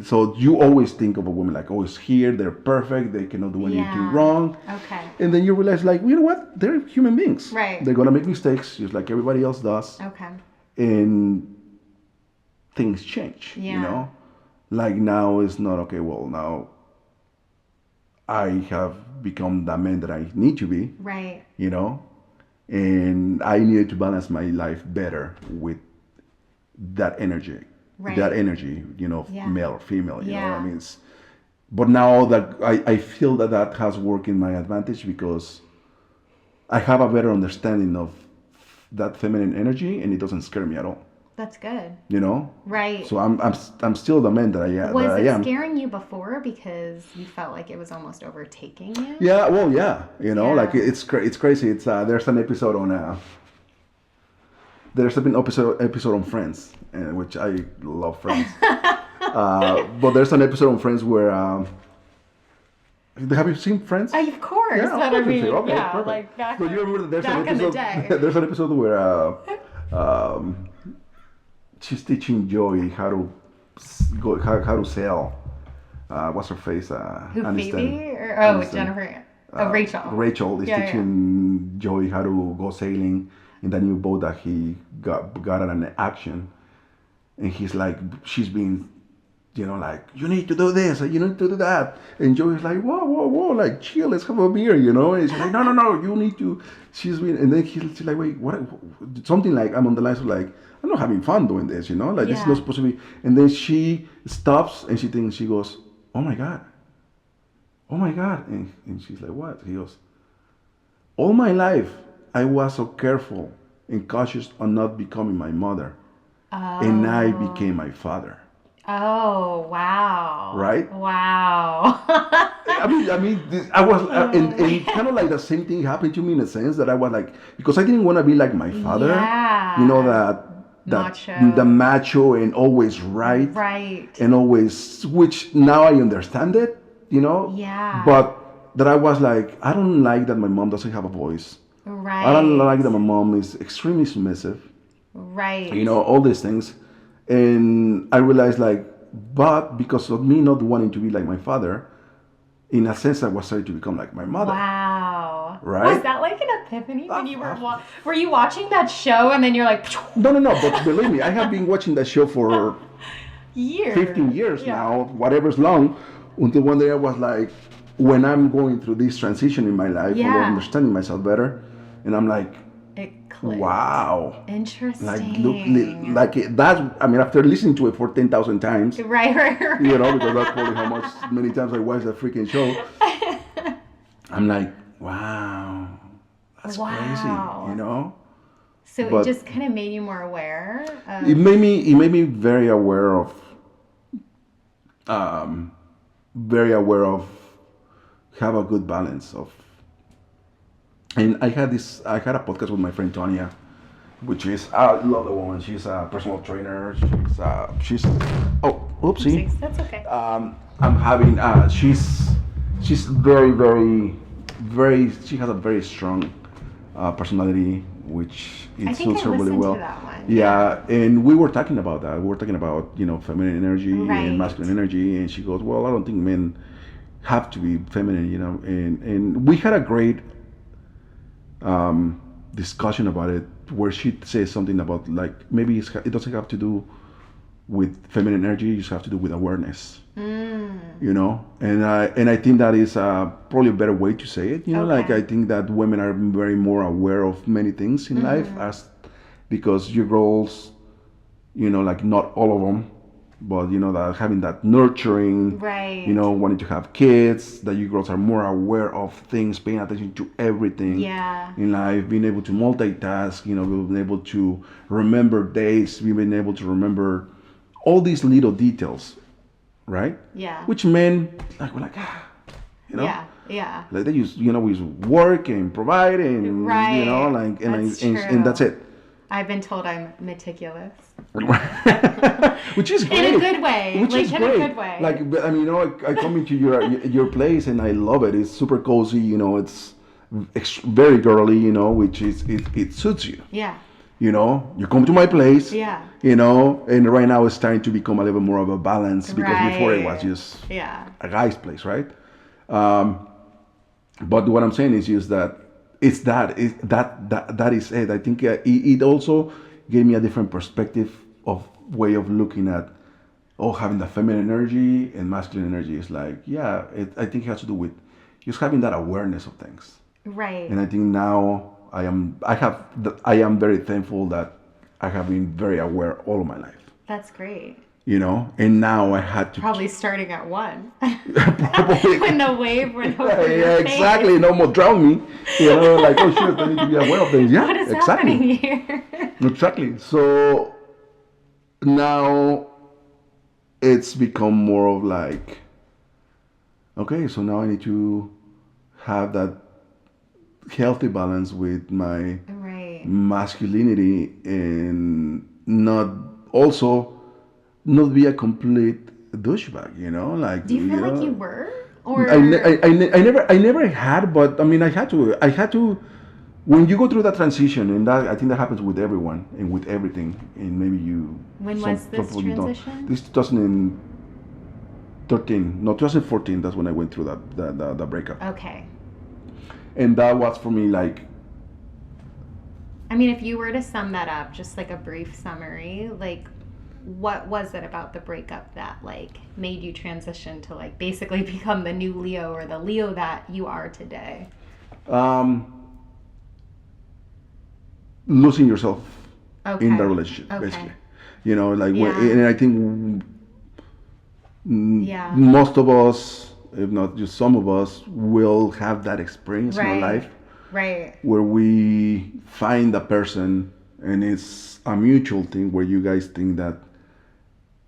B: so you always think of a woman like, oh, it's here, they're perfect, they cannot do anything
A: Yeah.
B: wrong.
A: Okay.
B: And then you realize, like, you know what? They're human beings.
A: Right.
B: They're gonna make mistakes just like everybody else does.
A: Okay.
B: And things change.
A: Yeah.
B: You know, like now it's not okay. Well, now I have become the man that I need to be.
A: Right.
B: You know, and I needed to balance my life better with that energy.
A: Right.
B: That energy, you know,
A: Yeah.
B: male or female. You know
A: Yeah.
B: what I mean? But now that I feel that that has worked in my advantage because I have a better understanding of that feminine energy, and it doesn't scare me at all.
A: That's good.
B: You know.
A: Right.
B: So I'm still the man that I am.
A: Was
B: that I
A: it
B: am.
A: scaring you before because you felt like it was almost overtaking you?
B: Yeah. Well, yeah. You know,
A: Yeah.
B: like it's crazy. It's there's an episode on there's an episode on Friends, which I love Friends. But there's an episode on Friends where have you seen Friends?
A: Of course.
B: Yeah, of
A: but
B: course
A: I mean,
B: you've seen it. Okay,
A: yeah,
B: perfect.
A: like back,
B: So you remember that there's an
A: back in the
B: episode?
A: day.
B: There's an episode where she's teaching Joey how to how to sell. What's her face?
A: Who,
B: Aniston.
A: Phoebe? Or,
B: Aniston.
A: Jennifer. Rachel.
B: Rachel is
A: Yeah,
B: teaching Joey how to go sailing in the new boat that he got an action, and he's like, she's being, you know, like, you need to do this, you need to do that, and Joey's like, whoa, like, chill, let's have a beer, you know, and she's like, no, you need to. She's been, and then she's like, wait, what? Something like, I'm on the lines of like, I'm not having fun doing this, you know, like this is
A: Yeah.
B: not supposed to be. And then she stops and she thinks, she goes, oh my god, and she's like, what? He goes, all my life I was so careful and cautious on not becoming my mother, and I became my father.
A: Oh, wow.
B: Right?
A: Wow.
B: I mean, I was, and kind of like the same thing happened to me in a sense that I was like, because I didn't want to be like my father.
A: Yeah.
B: You know, that
A: Macho.
B: the macho and always right.
A: Right.
B: And always, which now I understand it, you know.
A: Yeah.
B: But that I was like, I don't like that my mom doesn't have a voice.
A: Right.
B: I don't like that my mom is extremely submissive.
A: Right.
B: You know, all these things. And I realized, like, but because of me not wanting to be like my father, in a sense, I was starting to become like my mother.
A: Wow.
B: Right?
A: Was that like an epiphany when you were you watching that show and then you're like
B: No, but believe me, I have been watching that show for
A: years.
B: 15 years
A: Yeah.
B: now, whatever's long, until one day I was like, when I'm going through this transition in my life,
A: Yeah.
B: or understanding myself better, and I'm like,
A: It clicked.
B: wow.
A: Interesting.
B: Like, look, that's, I mean, after listening to it for 10,000 times,
A: Right.
B: you know, because that's probably many times I watched that freaking show, I'm like, wow, that's crazy, you know?
A: So
B: But
A: it just kind of made you more aware of...
B: It made me very aware of have a good balance of. And I had a podcast with my friend Tonya, which is, I love the woman. She's a personal trainer. She's oh, oopsie.
A: That's okay.
B: I'm having she's very, very, very, she has a very strong personality, which
A: I
B: it
A: think
B: suits
A: I
B: her really
A: listened
B: well.
A: to that one.
B: Yeah, and we were talking about that. We were talking about, you know, feminine energy
A: Right.
B: and masculine energy, and she goes, well, I don't think men have to be feminine, you know, and we had a great discussion about it, where she says something about, like, maybe it doesn't have to do with feminine energy, you just have to do with awareness. You know, and I think that is probably a better way to say it. You know, like, I think that women are very more aware of many things in life, because your girls, you know, like, not all of them, but, you know, that having that nurturing,
A: Right.
B: you know, wanting to have kids, that you girls are more aware of things, paying attention to everything
A: Yeah.
B: in life, being able to multitask, you know, being able to remember dates, being able to remember all these little details, right?
A: Yeah.
B: Which men, like, we're like, you know?
A: Yeah.
B: Like, they use, you know, we work and provide and,
A: Right.
B: you know, like,
A: That's
B: and that's it.
A: I've been told I'm meticulous.
B: Which is great.
A: In a good way.
B: Which
A: like,
B: is
A: in
B: great.
A: a good way.
B: Like, I mean, I come into your place and I love it. It's super cozy. It's very girly. Which is it suits you.
A: Yeah.
B: You come to my place.
A: Yeah.
B: And right now it's starting to become a little more of a balance because before it was just a guy's place, right? But what I'm saying is just that that is it. I think it also gave me a different perspective of way of looking at having the feminine energy and masculine energy. Is like I think it has to do with just having that awareness of things.
A: Right.
B: And I think now I am very thankful that I have been very aware all of my life.
A: That's great.
B: And now I had to
A: probably starting at 1.
B: Probably.
A: When the wave went over
B: yeah, exactly. Face. No more drown me. Like, oh shit, I need to be aware of things. Yeah,
A: what is
B: exactly.
A: happening here?
B: Exactly. So now it's become more of like, okay, so now I need to have that healthy balance with my masculinity and not be a complete douchebag, Like,
A: do you feel like you were, or
B: I never had, but I mean, I had to. When you go through that transition, and I think that happens with everyone and with everything, and maybe you.
A: When was this transition?
B: This 2013, no, 2014. That's when I went through the breakup.
A: Okay.
B: And that was for me like.
A: I mean, if you were to sum that up, just like a brief summary, like, what was it about the breakup that like made you transition to like basically become the new Leo or the Leo that you are today?
B: Losing yourself in the relationship, basically. And I think most of us, if not just some of us, will have that experience in our life.
A: Right.
B: Where we find a person and it's a mutual thing where you guys think that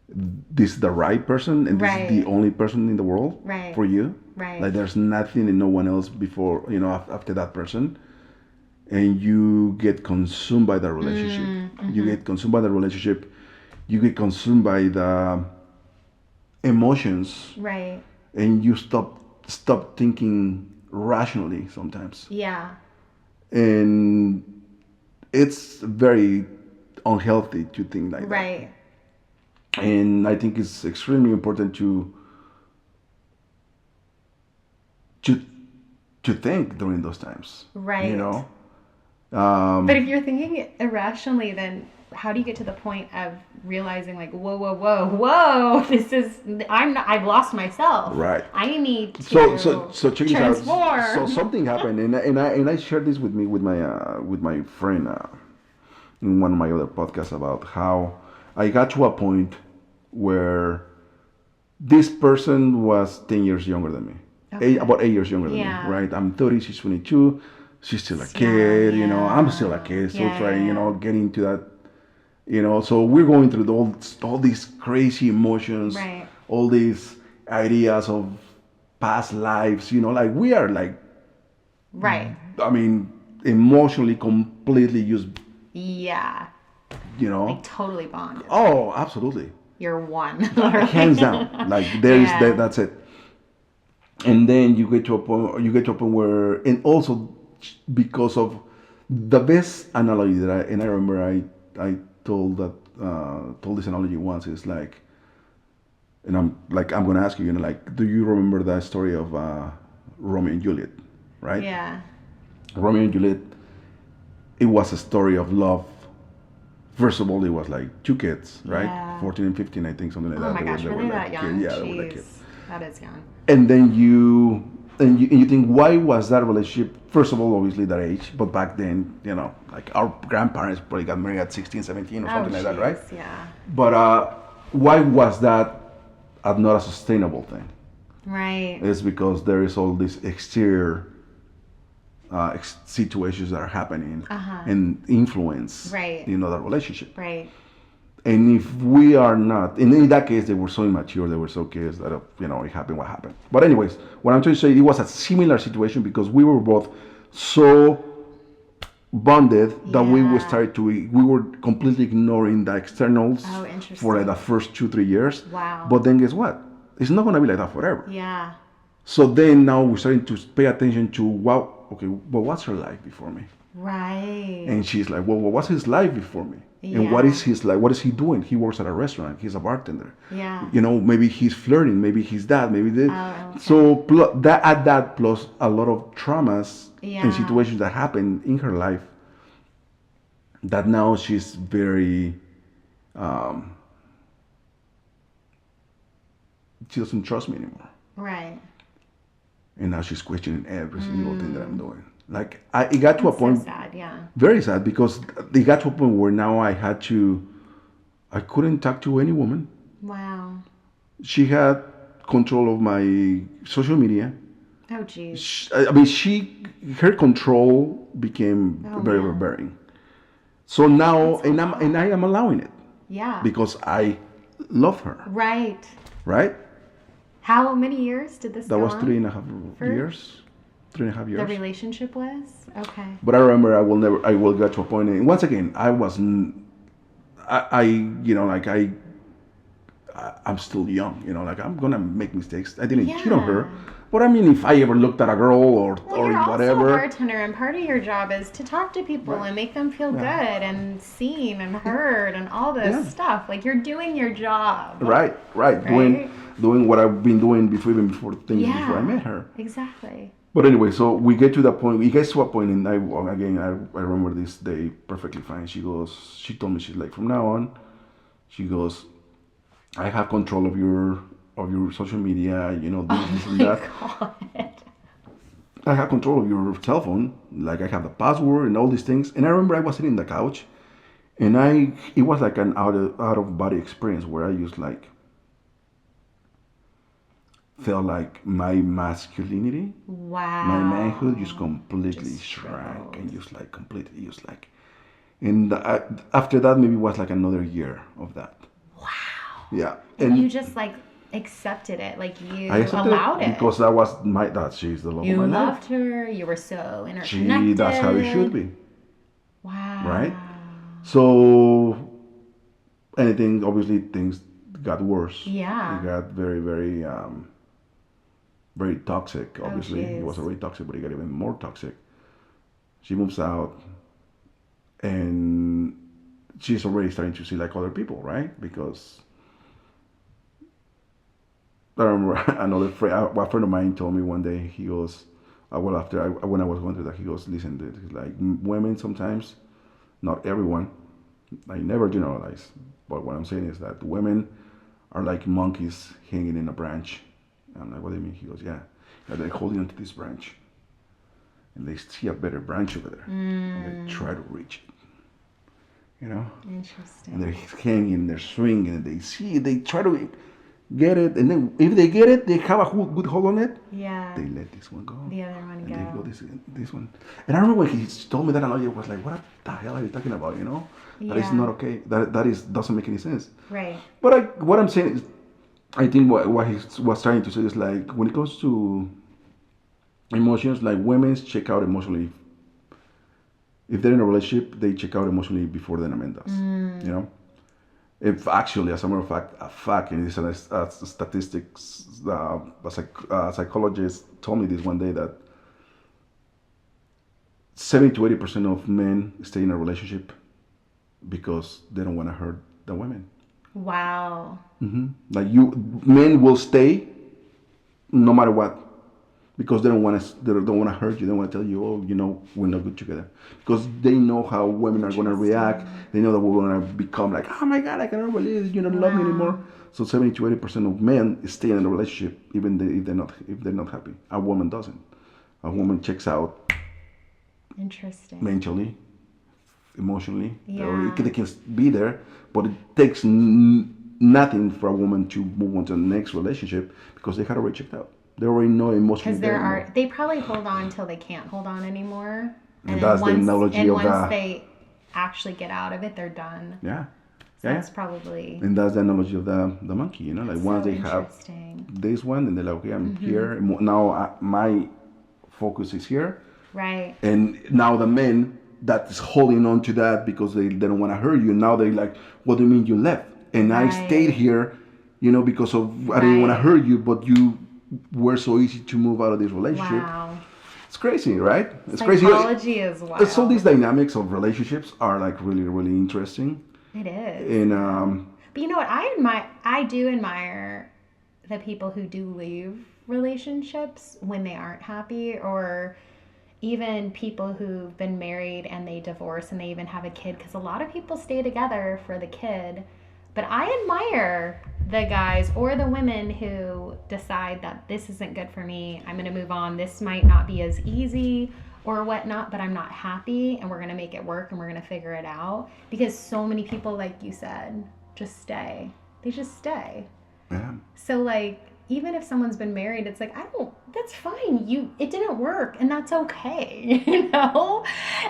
B: this is the right person and this is the only person in the world for you.
A: Right.
B: Like there's nothing and no one else before, after that person. And you get consumed by the relationship. Mm-hmm. You get consumed by the relationship. You get consumed by the emotions.
A: Right.
B: And you stop thinking rationally sometimes.
A: Yeah.
B: And it's very unhealthy to think like that.
A: Right.
B: And I think it's extremely important to think during those times.
A: Right. But if you're thinking irrationally, then how do you get to the point of realizing like, whoa, I've lost myself.
B: Right.
A: I need to
B: so check
A: transform.
B: This out. So something happened, and I shared this with my friend in one of my other podcasts about how I got to a point where this person was 10 years younger than me.
A: Okay.
B: About 8 years younger than me, right? I'm 30, she's 22. She's still a kid, I'm still a kid, still trying, getting into that, so we're going through all these crazy emotions, all these ideas of past lives, like we are like, I mean, emotionally completely used.
A: Yeah. Like totally bonded.
B: Oh, absolutely.
A: You're one.
B: Hands down. Like that's it. And then you get to a point where, and also because of the best analogy that I remember I told this analogy once is like, and I'm going to ask you, like, do you remember that story of Romeo and Juliet, right?
A: Yeah.
B: Romeo and Juliet, it was a story of love. First of all, it was like two kids, right? Yeah. 14 and 15, I think, something like that.
A: Oh my gosh, were they that young?
B: Yeah, they were that kids.
A: That is young.
B: And then you think, why was that relationship? First of all, obviously that age, but back then, like our grandparents probably got married at 16, 17 or something like that, right?
A: Yeah.
B: But why was that not a sustainable thing?
A: Right.
B: It's because there is all these exterior situations that are happening and influence, that relationship.
A: Right.
B: And if we are not, and in that case, they were so immature, they were so kids that, it happened what happened. But anyways, what I'm trying to say, it was a similar situation because we were both so bonded that we would
A: Yeah.
B: start to we were completely ignoring the externals
A: Oh,
B: for like
A: interesting.
B: the first 2-3 years.
A: Wow.
B: But then guess what? It's not gonna be like that forever.
A: Yeah.
B: So then now we're starting to pay attention to wow, okay, but what's her life before me?
A: Right.
B: And she's like, well, what's his life before me? And what
A: Yeah.
B: is his life? What is he doing? He works at a restaurant. He's a bartender.
A: Yeah.
B: You know, maybe he's flirting. Maybe he's that. Maybe this.
A: Oh, okay.
B: So that add that plus a lot of traumas
A: Yeah.
B: and situations that happen in her life that now she's very she doesn't trust me anymore.
A: Right.
B: And now she's questioning every single thing that I'm doing. Like it got to a
A: That's
B: point
A: so sad. Yeah.
B: very sad because it got to a point where now I couldn't talk to any woman.
A: Wow.
B: She had control of my social media.
A: Oh, geez.
B: I mean, her control became
A: Oh,
B: very
A: man.
B: overbearing. So now,
A: That's a lot.
B: and I am allowing it
A: Yeah.
B: because I love her,
A: Right.
B: right?
A: How many years did this
B: That
A: go
B: was
A: on?
B: 3.5
A: For-
B: years, 3.5
A: The
B: years.
A: relationship was? Okay.
B: But I remember I will get to a point, and once again, I'm still young, like I'm gonna make mistakes. I didn't cheat on her,
A: Yeah.
B: but I mean, if I ever looked at a girl or
A: You're also a
B: whatever,
A: bartender, and part of your job is to talk to people
B: Right.
A: and make them feel
B: Yeah.
A: good and seen and heard and all this
B: Yeah.
A: stuff. Like you're doing your job.
B: right,
A: Right?
B: doing what I've been doing before things
A: Yeah.
B: before I met her.
A: Exactly.
B: But anyway, so we get to that point. We get to a point, and I remember this day perfectly fine. She told me she's like, from now on, she goes, I have control of your social media, this and that.
A: God.
B: I have control of your cell phone, like I have the password and all these things. And I remember I was sitting on the couch, and it was like an out of body experience where I just like felt like my masculinity,
A: Wow.
B: my manhood just completely
A: Just
B: shrank and
A: shriveled.
B: just like, and after that maybe it was like another year of that.
A: Wow.
B: Yeah,
A: And you just like accepted it. Like you
B: I accepted
A: allowed it.
B: because that was she's the love
A: You
B: of my life.
A: loved her. You were so interconnected.
B: That's how it should be,
A: Wow.
B: right? So things got worse.
A: Yeah.
B: It got very, very, very toxic.
A: Oh,
B: Obviously, it was
A: jeez.
B: already toxic, but it got even more toxic. She moves out, and she's already starting to see like other people, right? Because I remember a friend of mine told me one day. He goes, when I was going through that, he goes, listen, dude, he's like women sometimes, not everyone. I never generalize, but what I'm saying is that women are like monkeys hanging in a branch. I'm like, what do you mean? He goes, yeah. They're like holding onto this branch, and they see a better branch over there, and they try to reach it.
A: Interesting.
B: And they're hanging, they're swinging, and they try to get it, and then if they get it, they have a good hold on it.
A: Yeah.
B: They let this one go.
A: The other one
B: And
A: go.
B: they go this one. And I remember when he told me that, and I was like, what the hell are you talking about? That is
A: Yeah.
B: not okay. That doesn't make any sense.
A: Right.
B: But what I'm saying is, I think what he was trying to say is like when it comes to emotions, like women check out emotionally. If they're in a relationship, they check out emotionally before the man does. If actually, as a matter of fact, and it's a statistics, a psychologist told me this one day that 70 to 80% of men stay in a relationship because they don't want to hurt the women.
A: Wow.
B: Like men will stay no matter what because they don't want to hurt you. They don't want to tell you, we're not good together, because they know how women are going to react. They know that we're going to become like, oh my God, I cannot believe you don't love me anymore. So 70 to 80% of men stay in a relationship even if they're not happy. A woman doesn't. A woman checks out
A: Interesting.
B: mentally, emotionally, or
A: Yeah.
B: they can be there, but it takes nothing for a woman to move on to the next relationship because they had already checked out. They already know emotionally.
A: Because they probably hold on till they can't hold on anymore.
B: And that's the analogy of
A: once they actually get out of it, they're done.
B: Yeah.
A: So
B: Yeah.
A: that's probably.
B: And that's the analogy of the monkey, like once
A: so
B: they have
A: interesting.
B: this one, and they're like, okay, I'm here. And now my focus is here.
A: Right.
B: And now the men that is holding on to that because they don't want to hurt you. Now they like, what do you mean you left? And I stayed here, because of I didn't want to hurt you, but you were so easy to move out of this relationship.
A: Wow.
B: It's crazy, right? It's
A: Psychology
B: crazy.
A: Psychology is wild.
B: So these dynamics of relationships are like really, really interesting.
A: It is.
B: And
A: but you know what? I do admire the people who do leave relationships when they aren't happy, or even people who've been married and they divorce and they even have a kid, because a lot of people stay together for the kid. But I admire the guys or the women who decide that this isn't good for me. I'm going to move on. This might not be as easy or whatnot, but I'm not happy, and we're going to make it work and we're going to figure it out. Because so many people, like you said, just stay. They just stay.
B: Yeah.
A: So like, even if someone's been married, it's like, that's fine. It didn't work, and that's okay,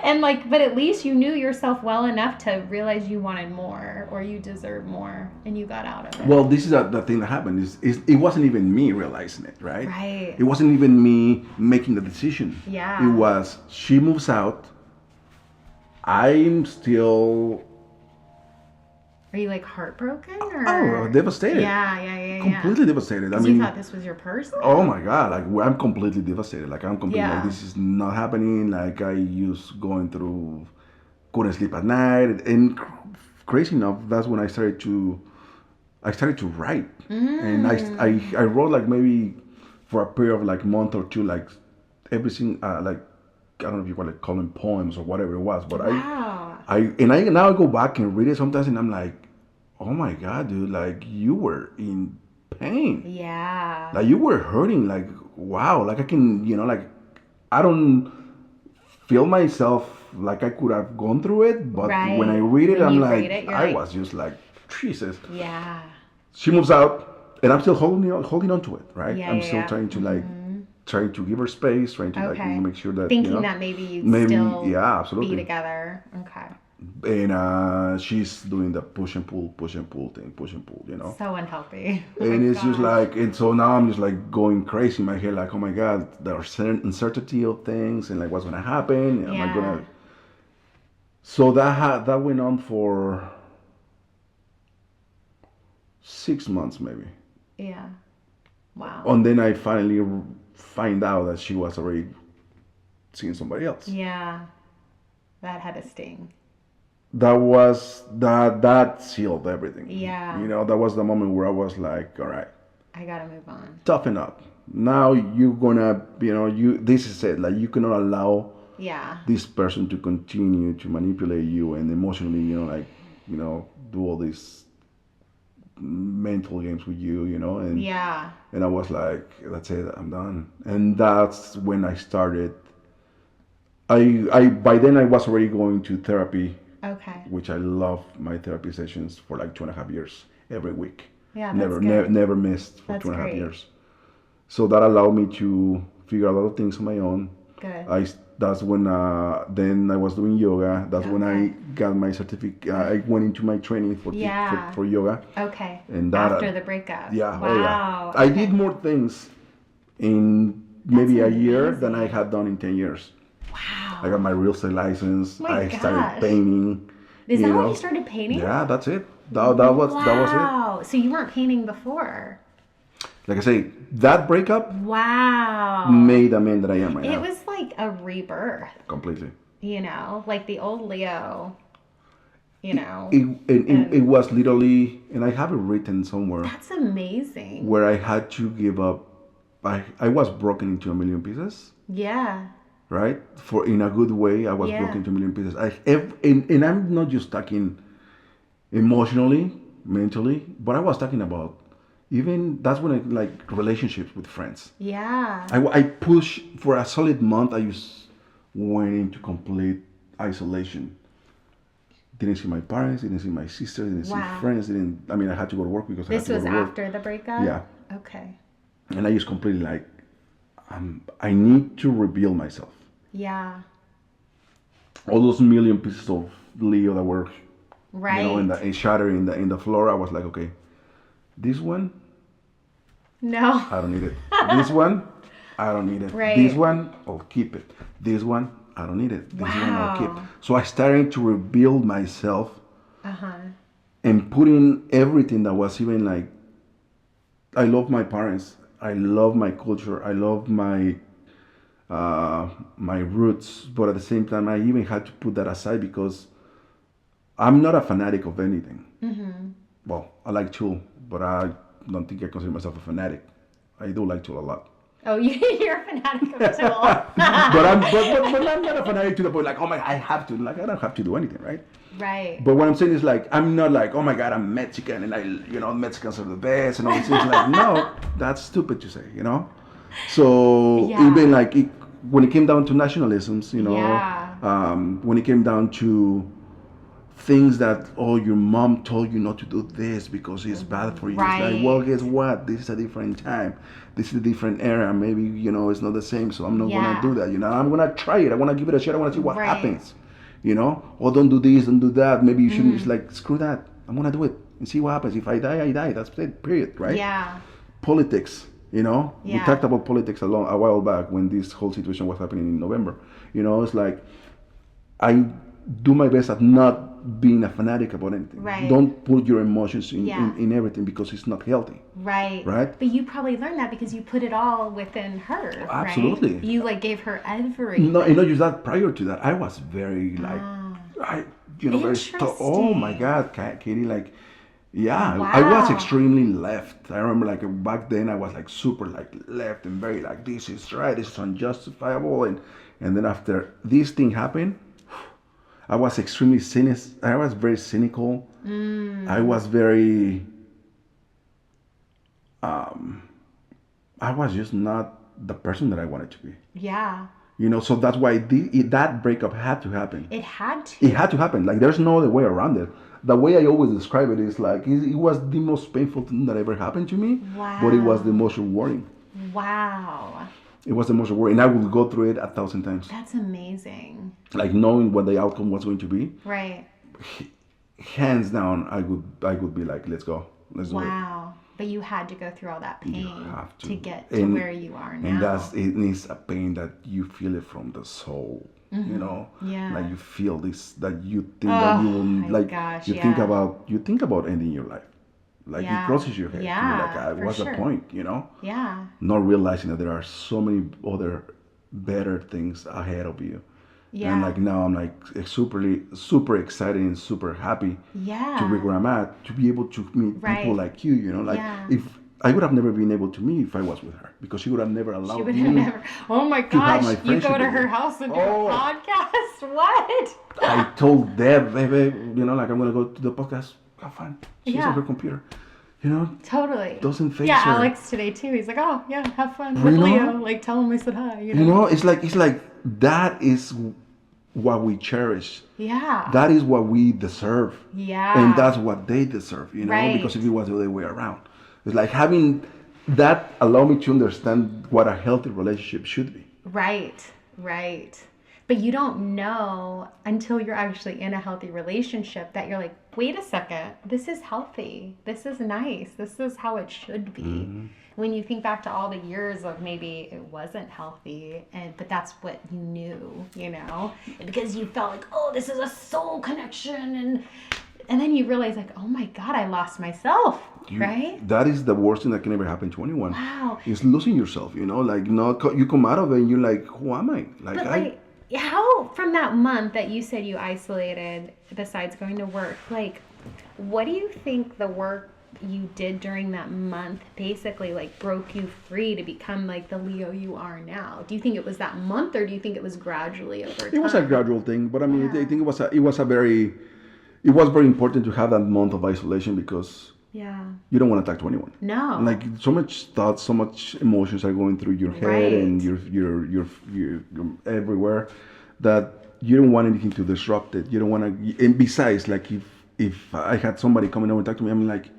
A: And like, but at least you knew yourself well enough to realize you wanted more, or you deserved more, and you got out of it.
B: Well, this is the thing that happened is it wasn't even me realizing it, right?
A: Right.
B: It wasn't even me making the decision.
A: Yeah.
B: It was, she moves out. I'm still...
A: Are you like heartbroken or?
B: Oh, devastated.
A: Yeah.
B: Completely devastated.
A: I mean, you thought this was your person?
B: Oh my God! Like, I'm completely devastated. Like, I'm completely
A: Yeah.
B: like, this is not happening. Like, I used going through, couldn't sleep at night, and crazy enough, that's when I started to write, and I wrote like maybe for a period of like a month or two, like everything, like I don't know if you want to call them poems or whatever it was, but
A: wow.
B: I now go back and read it sometimes, and I'm like, oh my God, dude, like you were in pain.
A: Yeah.
B: Like you were hurting. Like, wow. Like I can, like I don't feel myself like I could have gone through it, but when I read it, I'm like, I was just like, Jesus.
A: Yeah.
B: She moves out, and I'm still holding on to it, right?
A: Yeah,
B: I'm still trying to like, trying to give her space, trying to like make sure that
A: thinking that maybe you'd still
B: absolutely
A: be together. Okay.
B: And she's doing the push and pull thing,
A: So unhealthy.
B: And it's just like, and so now I'm just like going crazy in my head, like, oh my God, the uncertainty of things, and like what's gonna happen, and am I gonna? So that went on for 6 months maybe.
A: Yeah. Wow.
B: And then I finally find out that she was already seeing somebody else.
A: Yeah. That had a sting.
B: That sealed everything.
A: Yeah.
B: That was the moment where I was like, all right,
A: I gotta move on.
B: Toughen up. Now you're gonna, this is it. Like you cannot allow this person to continue to manipulate you and emotionally, do all these mental games with you, and and I was like, that's it, I'm done. And that's when I started. I by then I was already going to therapy.
A: Okay.
B: Which I love my therapy sessions for like 2.5 years every week.
A: Yeah,
B: never missed for 2.5 years. So that allowed me to figure out a lot of things on my own.
A: Good.
B: That's when then I was doing yoga. That's when I got my certificate. I went into my training for yoga.
A: Okay.
B: And that,
A: after the breakup.
B: Yeah.
A: Wow.
B: Oh yeah. I did more things in maybe a year than I had done in 10 years.
A: Wow.
B: I got my real estate license.
A: I
B: started painting.
A: Is that when you started painting?
B: Yeah, that's it. That was it.
A: Wow. So you weren't painting before?
B: Like I say, that breakup made the man that I am right now.
A: It was like a rebirth.
B: Completely.
A: Like the old Leo,
B: It was literally, and I have it written somewhere.
A: That's amazing.
B: Where I had to give up. I was broken into a million pieces.
A: Yeah.
B: Right? In a good way, I was broken into a million pieces. And I'm not just talking emotionally, mentally, but I was talking about even, that's when I like relationships with friends.
A: Yeah.
B: I pushed for a solid month. I just went into complete isolation. Didn't see my parents, didn't see my sister, didn't see friends, I had to go to work because I had to go to work.
A: This was after the breakup?
B: Yeah.
A: Okay.
B: And I just completely like, I need to rebuild myself.
A: Yeah.
B: All those million pieces of Leo that were,
A: and
B: shattering in the floor. I was like, okay, this one, I don't need it. This one, I don't need it.
A: Right.
B: This one, I'll keep it. This one, I don't need it. This one I'll keep.
A: Wow.
B: So I started to rebuild myself
A: Uh-huh.
B: and put in everything that was even like, I love my parents. I love my culture. I love my roots. But at the same time, I even had to put that aside because I'm not a fanatic of anything. Well, I like Tool, but I don't think I consider myself a fanatic. I do like Tool a lot.
A: Oh, you're a fanatic of Tool.
B: But I'm not a fanatic to the point like, oh my, I have to. Like, I don't have to do anything, right?
A: Right.
B: But what I'm saying is like, I'm not like, oh my God, I'm Mexican and Mexicans are the best and all these things. Like, no, that's stupid to say, So
A: Yeah.
B: even like when it came down to nationalisms,
A: Yeah.
B: when it came down to things that, oh, your mom told you not to do this because it's bad for you.
A: Right.
B: It's like, well, guess what? This is a different time. This is a different era. Maybe, it's not the same. So I'm not going to do that. I'm going to try it. I want to give it a shot. I want to see what happens. Oh, don't do this, don't do that. Maybe you shouldn't. It's like, screw that. I'm going to do it and see what happens. If I die, I die. That's it, period, right?
A: Yeah.
B: Politics, we
A: Yeah.
B: talked about politics a while back when this whole situation was happening in November. It's like, I do my best at not being a fanatic about anything.
A: Right.
B: Don't put your emotions in,
A: Yeah.
B: in everything because it's not healthy.
A: Right.
B: Right?
A: But you probably learned that because you put it all within her.
B: Absolutely.
A: Right? You like gave her everything.
B: No, not just that. Prior to that, I was very like, very oh my God, Katie, like, yeah,
A: Wow.
B: I was extremely left. I remember like back then I was like super like left and very like, this is right, this is unjustifiable, and then after this thing happened, I was extremely cynical. I was very cynical. I was very. I was just not the person that I wanted to be.
A: Yeah.
B: So that's why that breakup had to happen.
A: It had to.
B: It had to happen. Like there's no other way around it. The way I always describe it is like it was the most painful thing that ever happened to me.
A: Wow.
B: But it was the most rewarding.
A: Wow.
B: It was the most rewarding, and I would go through it 1,000 times.
A: That's amazing.
B: Like knowing what the outcome was going to be.
A: Right.
B: Hands down, I would be like, let's go, let's do it.
A: Wow. But you had to go through all that pain
B: have to.
A: to get to where you are now.
B: And it is a pain that you feel it from the soul.
A: Yeah.
B: Like you feel this, that you think that you will like.
A: Gosh,
B: you think about ending your life. Like it crosses your head.
A: Yeah,
B: Like, what's the point?
A: Yeah.
B: Not realizing that there are so many other better things ahead of you.
A: Yeah.
B: And like now I'm like super excited and super happy to be where I'm at, to be able to meet people like you, like if I would have never been able to meet if I was with her because she would have never allowed me. She would have never.
A: Oh my gosh! You go to her house and do a podcast? What?
B: I told Deb, baby, like I'm gonna go to the podcast. Have fun. She's on her computer.
A: Totally.
B: Doesn't face her.
A: Yeah, Alex today too. He's like, oh yeah, have fun with Leo. Like, tell him I said hi.
B: It's like that is what we cherish.
A: Yeah.
B: That is what we deserve.
A: Yeah.
B: And that's what they deserve. Because if it was the other way around, it's like having that allow me to understand what a healthy relationship should be.
A: Right. But you don't know until you're actually in a healthy relationship that you're like, wait a second, this is healthy. This is nice. This is how it should be. Mm-hmm. When you think back to all the years of maybe it wasn't healthy, but that's what you knew, because you felt like, oh, this is a soul connection. And then you realize like, oh my God, I lost myself, right?
B: That is the worst thing that can ever happen to anyone.
A: Wow.
B: Is losing yourself, like you come out of it and you're like, who am I?
A: How from that month that you said you isolated besides going to work, like what do you think the work you did during that month basically like broke you free to become like the Leo you are now? Do you think it was that month or do you think it was gradually over time?
B: It was a gradual thing, but I mean, I think it was very important to have that month of isolation because you don't want to talk to anyone.
A: No.
B: Like so much thoughts, so much emotions are going through your head and you're everywhere that you don't want anything to disrupt it. You don't want to. And besides, like if I had somebody coming over and talk to me, I'm like,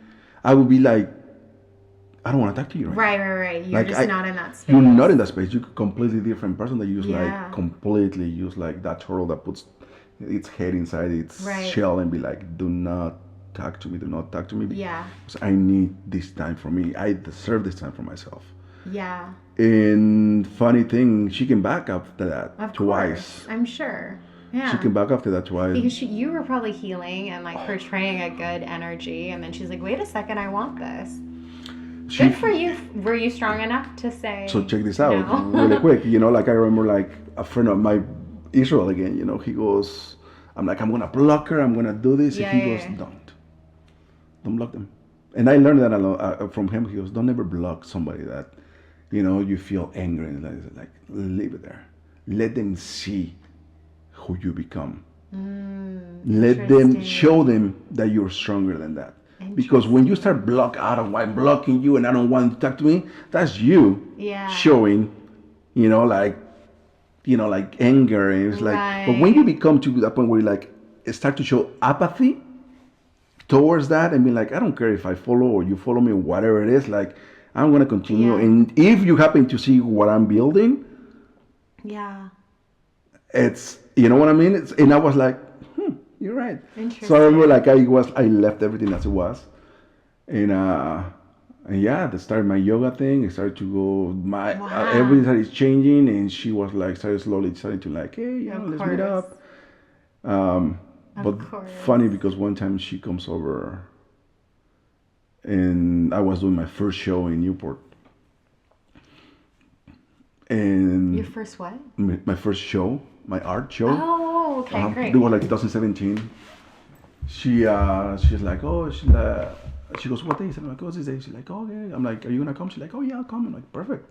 B: I would be like, I don't want to talk to you
A: right now. Right. You're like, just not in that space.
B: You're not in that space. You're a completely different person that you use like that turtle that puts its head inside its shell and be like, do not talk to me. Yeah. Because I need this time for me. I deserve this time for myself.
A: Yeah.
B: And funny thing, she came back after that
A: Of
B: twice.
A: course. I'm sure.
B: She
A: Yeah.
B: came back after that twice.
A: Because you were probably healing and like portraying a good energy, and then she's like, "Wait a second, I want this." Good for you. Were you strong enough to say?
B: So check this out
A: No.
B: really quick. Like I remember, like a friend of my Israel again. He goes, I'm like, I'm gonna block her. I'm gonna do this.
A: Yeah,
B: And he
A: yeah,
B: goes,
A: yeah.
B: don't block them. And I learned that a lot, from him. He goes, don't ever block somebody that, you feel angry, and like leave it there. Let them see who you become. Let them show them that you're stronger than that. Because when you start block out of I'm blocking you and I don't want you to talk to me, that's you showing, like anger. And it's like, but when you become to that point where you like start to show apathy towards that and be like, I don't care if I follow or you follow me, whatever it is, like I'm gonna continue. And if you happen to see what I'm building, it's what I mean. And I was like, you're right. So I remember like I left everything as it was, and I started my yoga thing. I started to go everything started changing, and she was like slowly starting to like, hey, let's meet up. But funny because one time she comes over, and I was doing my first show in Newport. And
A: your first what?
B: My first show, my art show.
A: Oh, okay, great.
B: It was like 2017. She's like, she goes, what day is it? I'm like, what's this day? She's like, oh yeah. I'm like, are you gonna come? She's like, oh yeah, I'll come. I'm like, perfect.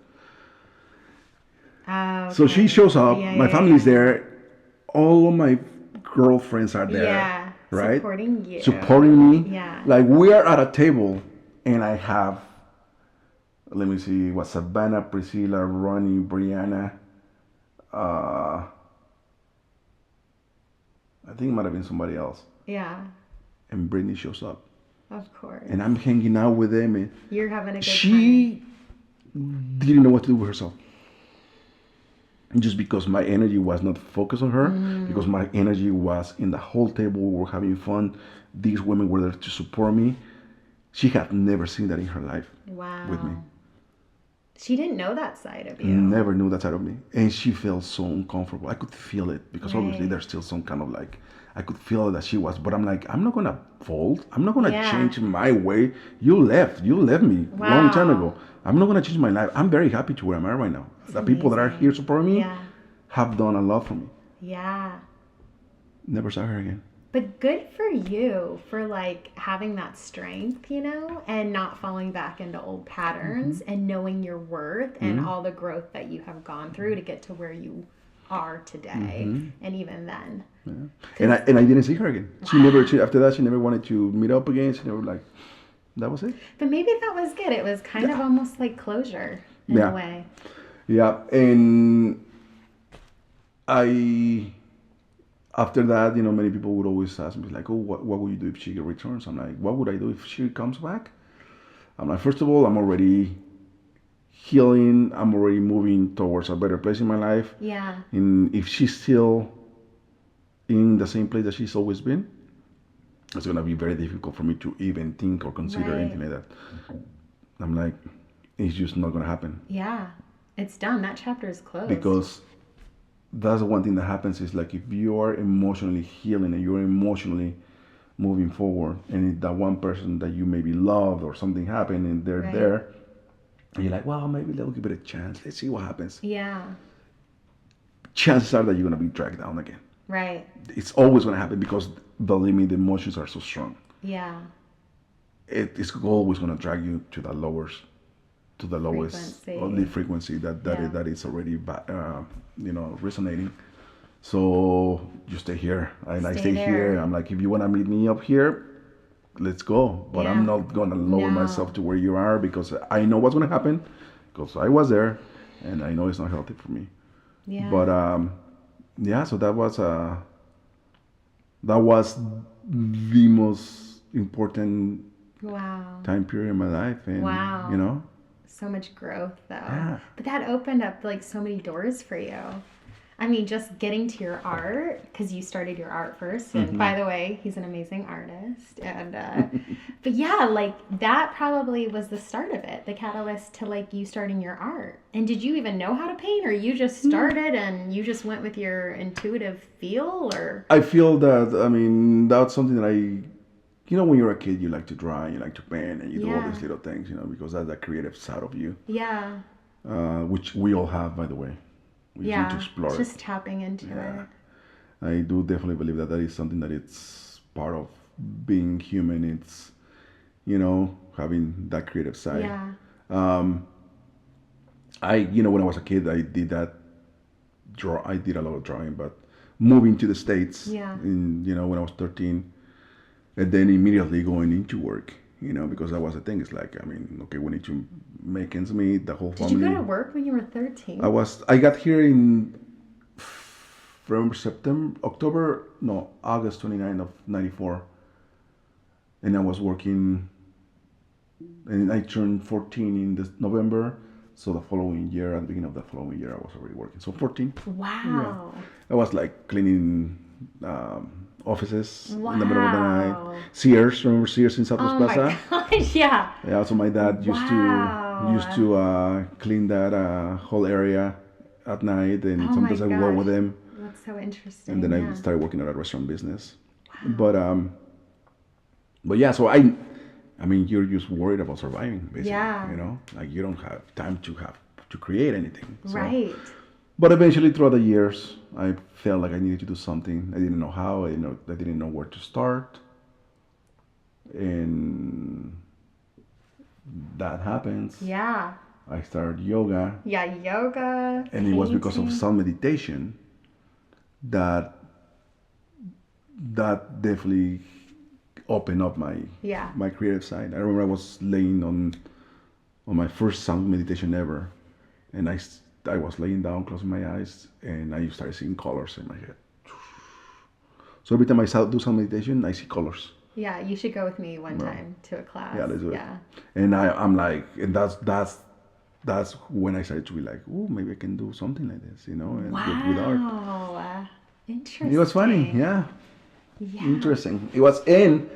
A: Okay.
B: So she shows up. My family's there. All of my girlfriends are there.
A: Yeah.
B: Right.
A: Supporting
B: me.
A: Yeah.
B: Like we are at a table, and I have. Let me see. What Savannah, Priscilla, Ronnie, Brianna. I think it might have been somebody else.
A: Yeah.
B: And Brittany shows up.
A: Of course.
B: And I'm hanging out with them. And
A: you're having a good time.
B: She didn't know what to do with herself. Just because my energy was not focused on her, because my energy was in the whole table, we were having fun. These women were there to support me. She had never seen that in her life.
A: Wow.
B: With me.
A: She didn't know that side of you.
B: Never knew that side of me. And she felt so uncomfortable. I could feel it because obviously there's still some kind of like, I could feel that she was, but I'm like, I'm not going to fold. I'm not going to change my way. You left me a long time ago. I'm not going to change my life. I'm very happy to where I'm at right now. The people that are here supporting me have done a lot for me.
A: Yeah.
B: Never saw her again.
A: But good for you for like having that strength, and not falling back into old patterns and knowing your worth and all the growth that you have gone through to get to where you are today. And even then.
B: Yeah. And I didn't see her again. After that, she never wanted to meet up again. She never that was it.
A: But maybe that was good. It was kind of almost like closure in a way.
B: Yeah. And after that, many people would always ask me, like, oh, what would you do if she returns? I'm like, what would I do if she comes back? I'm like, first of all, I'm already healing. I'm already moving towards a better place in my life.
A: Yeah.
B: And if she's still in the same place that she's always been, it's going to be very difficult for me to even think or consider anything like that. I'm like, it's just not going to happen.
A: Yeah. It's done. That chapter is closed.
B: Because that's the one thing that happens is like if you are emotionally healing and you're emotionally moving forward, and that one person that you maybe loved or something happened and they're there, and you're like, well, maybe they'll give it a chance. Let's see what happens.
A: Yeah.
B: Chances are that you're going to be dragged down again.
A: Right.
B: It's always going to happen because, believe me, the emotions are so strong.
A: Yeah.
B: It's always going to drag you to the lowest frequency that is already resonating. So you stay here, and I stay here. I'm like, if you want to meet me up here, let's go. But I'm not gonna lower myself to where you are because I know what's gonna happen because I was there, and I know it's not healthy for me.
A: Yeah.
B: But so that was the most important time period in my life, and
A: so much growth though. But that opened up like so many doors for you. I mean, just getting to your art, because you started your art first. And by the way, he's an amazing artist. And But yeah, like that probably was the start of it, the catalyst to like you starting your art. And did you even know how to paint, or you just started and you just went with your intuitive feel, or?
B: I feel that, I mean, that's something that when you're a kid, you like to draw, and you like to paint, and you do all
A: Yeah.
B: these little things, because that's the creative side of you,
A: Yeah.
B: which we all have, by the way. We just need to
A: Yeah.
B: explore it.
A: Just tapping into
B: Yeah.
A: it.
B: I do definitely believe that that is something that it's part of being human. It's, having that creative side.
A: Yeah.
B: Um, when I was a kid, I did that I did a lot of drawing, but moving to the States
A: Yeah.
B: when I was 13, and then immediately going into work, because that was the thing. It's like, I mean, okay, we need to make ends meet, the whole
A: Did you
B: family.
A: go to work when you were 13?
B: I got here in, remember, August 29th of 94. And I was working, and I turned 14 in this November. So the following year, at the beginning of the following year, I was already working. So 14.
A: Wow.
B: Yeah. I was like cleaning offices
A: Wow.
B: in the middle of the night. Sears, remember Sears in Southwest
A: Oh my
B: Plaza?
A: gosh, yeah.
B: Yeah, so my dad
A: Wow.
B: used to clean that whole area at night, and
A: Oh my
B: sometimes I would go with
A: gosh.
B: him,
A: That's so interesting.
B: and then I
A: Yeah.
B: started working at a restaurant business.
A: Wow.
B: But yeah, so I mean, you're just worried about surviving, basically.
A: Yeah.
B: Like you don't have time to create anything. So,
A: Right.
B: but eventually, throughout the years, I felt like I needed to do something. I didn't know how. I didn't know where to start, and that happens.
A: Yeah.
B: I started yoga,
A: Yeah, yoga,
B: and it was because of
A: painting.
B: some meditation that definitely opened up
A: Yeah.
B: my creative side. I remember I was laying on my first sound meditation ever, and I was laying down, closing my eyes, and I started seeing colors in my head. So every time I do some meditation, I see colors.
A: Yeah, you should go with me one
B: Well,
A: time to a class.
B: yeah, let's do it.
A: Yeah.
B: And I'm like, and that's when I started to be like, oh, maybe I can do something like this, and with art.
A: Wow. Interesting.
B: It was funny, yeah.
A: Yeah.
B: Interesting. It was, and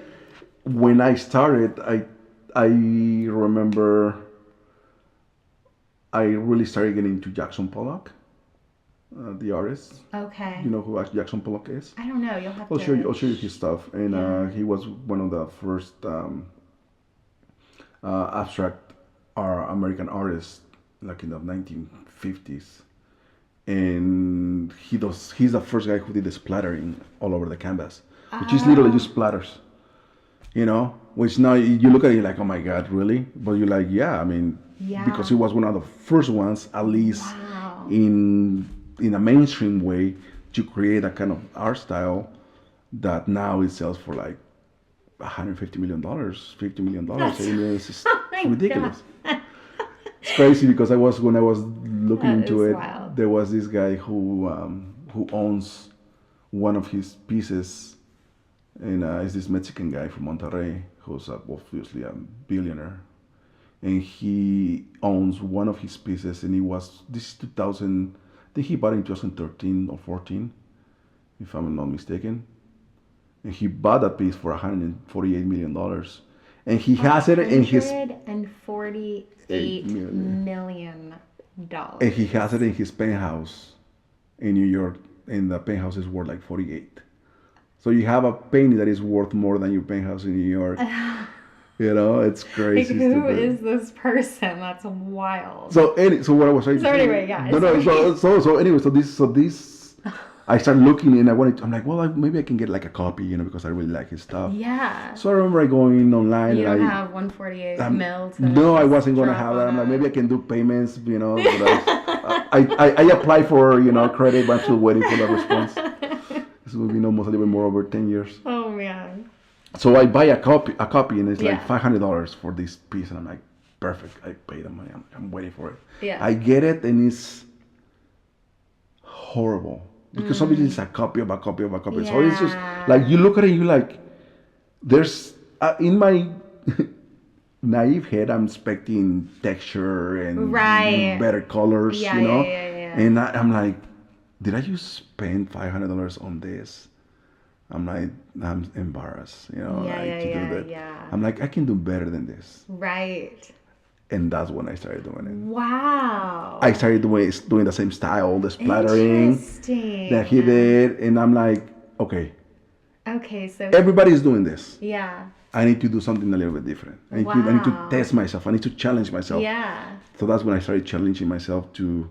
B: when I started, I remember I really started getting into Jackson Pollock, the artist.
A: Okay.
B: You know who Jackson Pollock is?
A: I don't know. You'll have
B: I'll
A: to.
B: show you. I'll show you his stuff. And
A: Yeah.
B: he was one of the first abstract American artists, like in the 1950s. And he's the first guy who did the splattering all over the canvas, which is literally just splatters. Which now you look at it like, oh my God, really? But you're like, yeah, I mean,
A: Yeah.
B: because he was one of the first ones, at least
A: Wow.
B: in a mainstream way, to create a kind of art style that now it sells for like $150 million, $50 million. It's just
A: Oh my
B: ridiculous.
A: God.
B: It's crazy because when I was looking
A: That
B: into
A: is
B: it,
A: wild.
B: there was this guy who owns one of his pieces, and is this Mexican guy from Monterrey who's obviously a billionaire, and he owns one of his pieces, and this is 2000. I think he bought it in 2013 or 14, if I'm not mistaken, and he bought that piece for $148 million, and he has it in his
A: $148 million.
B: And he has it in his penthouse in New York, and the penthouse is worth like 48. So you have a painting that is worth more than your penthouse in New York. It's
A: Like,
B: crazy.
A: who
B: stupid.
A: is this person? That's wild.
B: So what I was trying to
A: So
B: say.
A: anyway, yeah,
B: No, no. So anyway, so this, I started looking, and I'm like, well, maybe I can get like a copy, because I really like his stuff.
A: Yeah.
B: So I remember going online.
A: You
B: and
A: don't have 148 mil to
B: No, I wasn't gonna
A: drop
B: have that.
A: on
B: I'm like,
A: a-
B: maybe I can do payments, but I applied for credit, but I'm still waiting for the response. This will be almost a little bit more over 10 years.
A: Oh man.
B: So I buy a copy, and it's like
A: Yeah.
B: $500 for this piece, and I'm like, perfect. I pay the money. I'm waiting for it.
A: Yeah.
B: I get it, and it's horrible because obviously it's a copy of a copy of a copy. So it's just
A: Yeah.
B: like you look at it, and you like, there's in my naive head, I'm expecting texture and
A: Right.
B: better colors,
A: Yeah, yeah.
B: And I'm like, did I just spend $500 on this? I'm like, I'm embarrassed,
A: Yeah,
B: like
A: yeah,
B: to do
A: yeah,
B: that.
A: yeah.
B: I'm like, I can do better than this.
A: Right.
B: And that's when I started doing it. I
A: Wow.
B: started doing the same style, the splattering that he
A: Interesting.
B: did, and I'm like, okay,
A: Okay, so
B: everybody's doing this.
A: yeah.
B: I need to do something a little bit different. I need to
A: Wow.
B: test myself. I need to challenge myself.
A: Yeah.
B: So that's when I started challenging myself to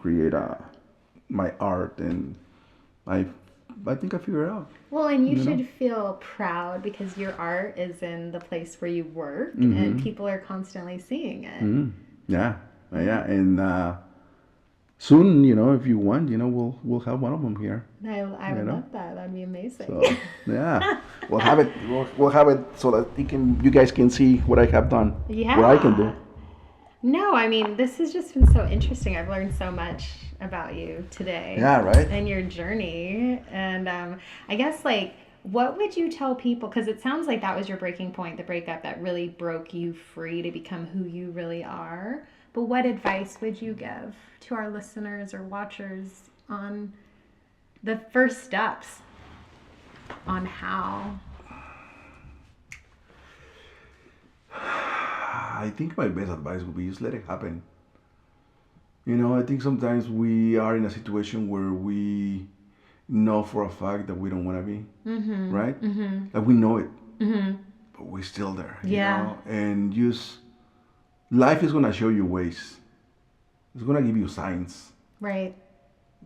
B: create my art, and I I think I figured it out.
A: Well, and you
B: You know.
A: should feel proud because your art is in the place where you work and
B: Mm-hmm.
A: people are constantly seeing it.
B: Mm-hmm. Yeah.
A: Yeah.
B: Yeah. And soon, if you want, we'll have one of them here.
A: I
B: You
A: would
B: know.
A: love that. That'd be amazing.
B: So yeah, we'll have it. We'll have it so that you guys can see what I have done, what I can do.
A: Yeah. No, I mean, this has just been so interesting. I've learned so much about you today
B: Yeah. Right.
A: and your journey. And I guess, like, what would you tell people? Because it sounds like that was your breaking point, the breakup that really broke you free to become who you really are. But what advice would you give to our listeners or watchers on the first steps on how?
B: I think my best advice would be just let it happen. I think sometimes we are in a situation where we know for a fact that we don't want to be,
A: Mm-hmm.
B: right?
A: Mm-hmm.
B: Like we know it,
A: Mm-hmm.
B: but we're still there,
A: Yeah.
B: And just life is gonna show you ways. It's gonna give you signs.
A: Right.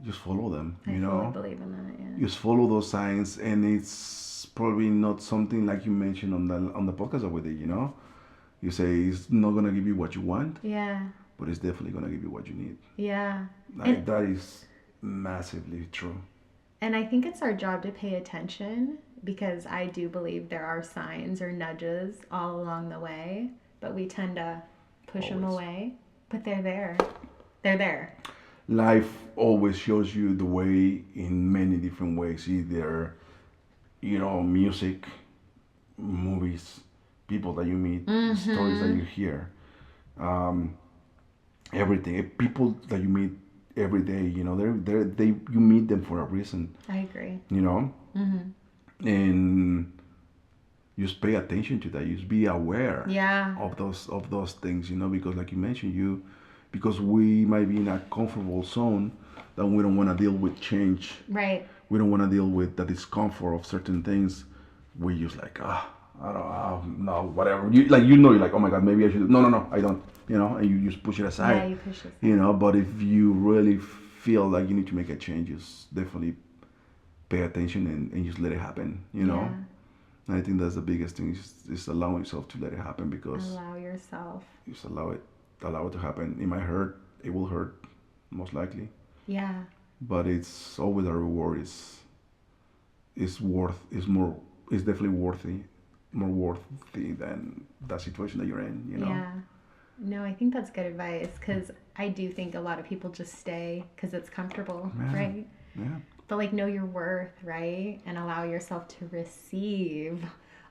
B: Just follow them,
A: I fully believe in that. Yeah.
B: Just follow those signs, and it's probably not something like you mentioned on the podcast that we did. You say it's not gonna give you what you want,
A: Yeah.
B: but it's definitely gonna give you what you need.
A: Yeah.
B: Like that is massively true.
A: And I think it's our job to pay attention because I do believe there are signs or nudges all along the way, but we tend to push them
B: Always.
A: away. But they're there. They're there.
B: Life always shows you the way in many different ways. Either music, movies, people that you meet, stories that you hear, um, everything. People that you meet every day. You meet them for a reason.
A: I agree.
B: And just pay attention to that. Just be aware
A: Yeah.
B: of those things. Because like you mentioned, because we might be in a comfortable zone that we don't want to deal with change.
A: Right.
B: We don't want to deal with the discomfort of certain things. We just like I don't no whatever. You're like, oh my god, maybe I should. No, I don't. And you just push it aside.
A: Yeah, you push it.
B: But if you really feel like you need to make a change, just definitely pay attention and just let it happen.
A: Yeah.
B: And I think that's the biggest thing is allowing yourself to let it happen, because
A: Allow yourself.
B: just allow it to happen. It might hurt. It will hurt, most likely.
A: Yeah.
B: But it's always a reward. Is worth is more is definitely more worthy than the situation that you're in.
A: Yeah. No, I think that's good advice because I do think a lot of people just stay because it's comfortable,
B: Yeah.
A: right?
B: Yeah.
A: But like know your worth, right? And allow yourself to receive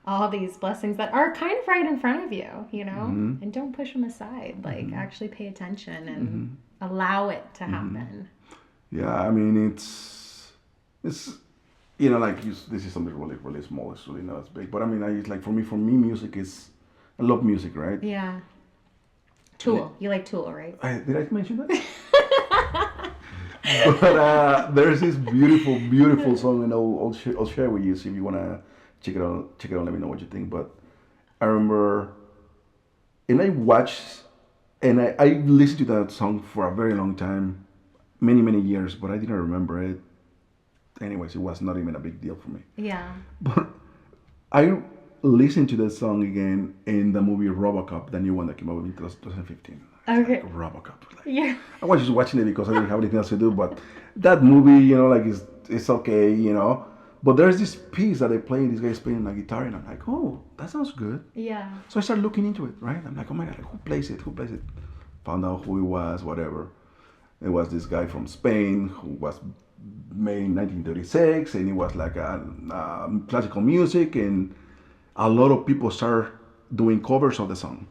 A: all these blessings that are kind of right in front of you,
B: Mm-hmm.
A: And don't push them aside. Like actually pay attention and allow it to happen.
B: Yeah. I mean, it's like this is something really really small. It's really not as big. But I mean, for me, music is. I love music, right?
A: Yeah. Tool. You like Tool, right?
B: Did I mention that? But there's this beautiful song, and I'll share with you. See if you wanna check it out. Let me know what you think. But I remember, and I watched, and I listened to that song for a very long time, many years, but I didn't remember it. Anyways, it was not even a big deal for me.
A: Yeah.
B: But I listened to that song again in the movie RoboCop, the new one that came out in 2015.
A: Okay.
B: Like RoboCop.
A: Yeah.
B: I was just watching it because I didn't have anything else to do. But that movie, it's okay, But there's this piece that they play. This guy's playing a guitar, and I'm like, oh, that sounds good.
A: Yeah.
B: So I started looking into it, right? I'm like, oh my god, who plays it? Found out who it was, whatever. It was this guy from Spain who was made in 1936, and it was like classical music, and a lot of people start doing covers of the song.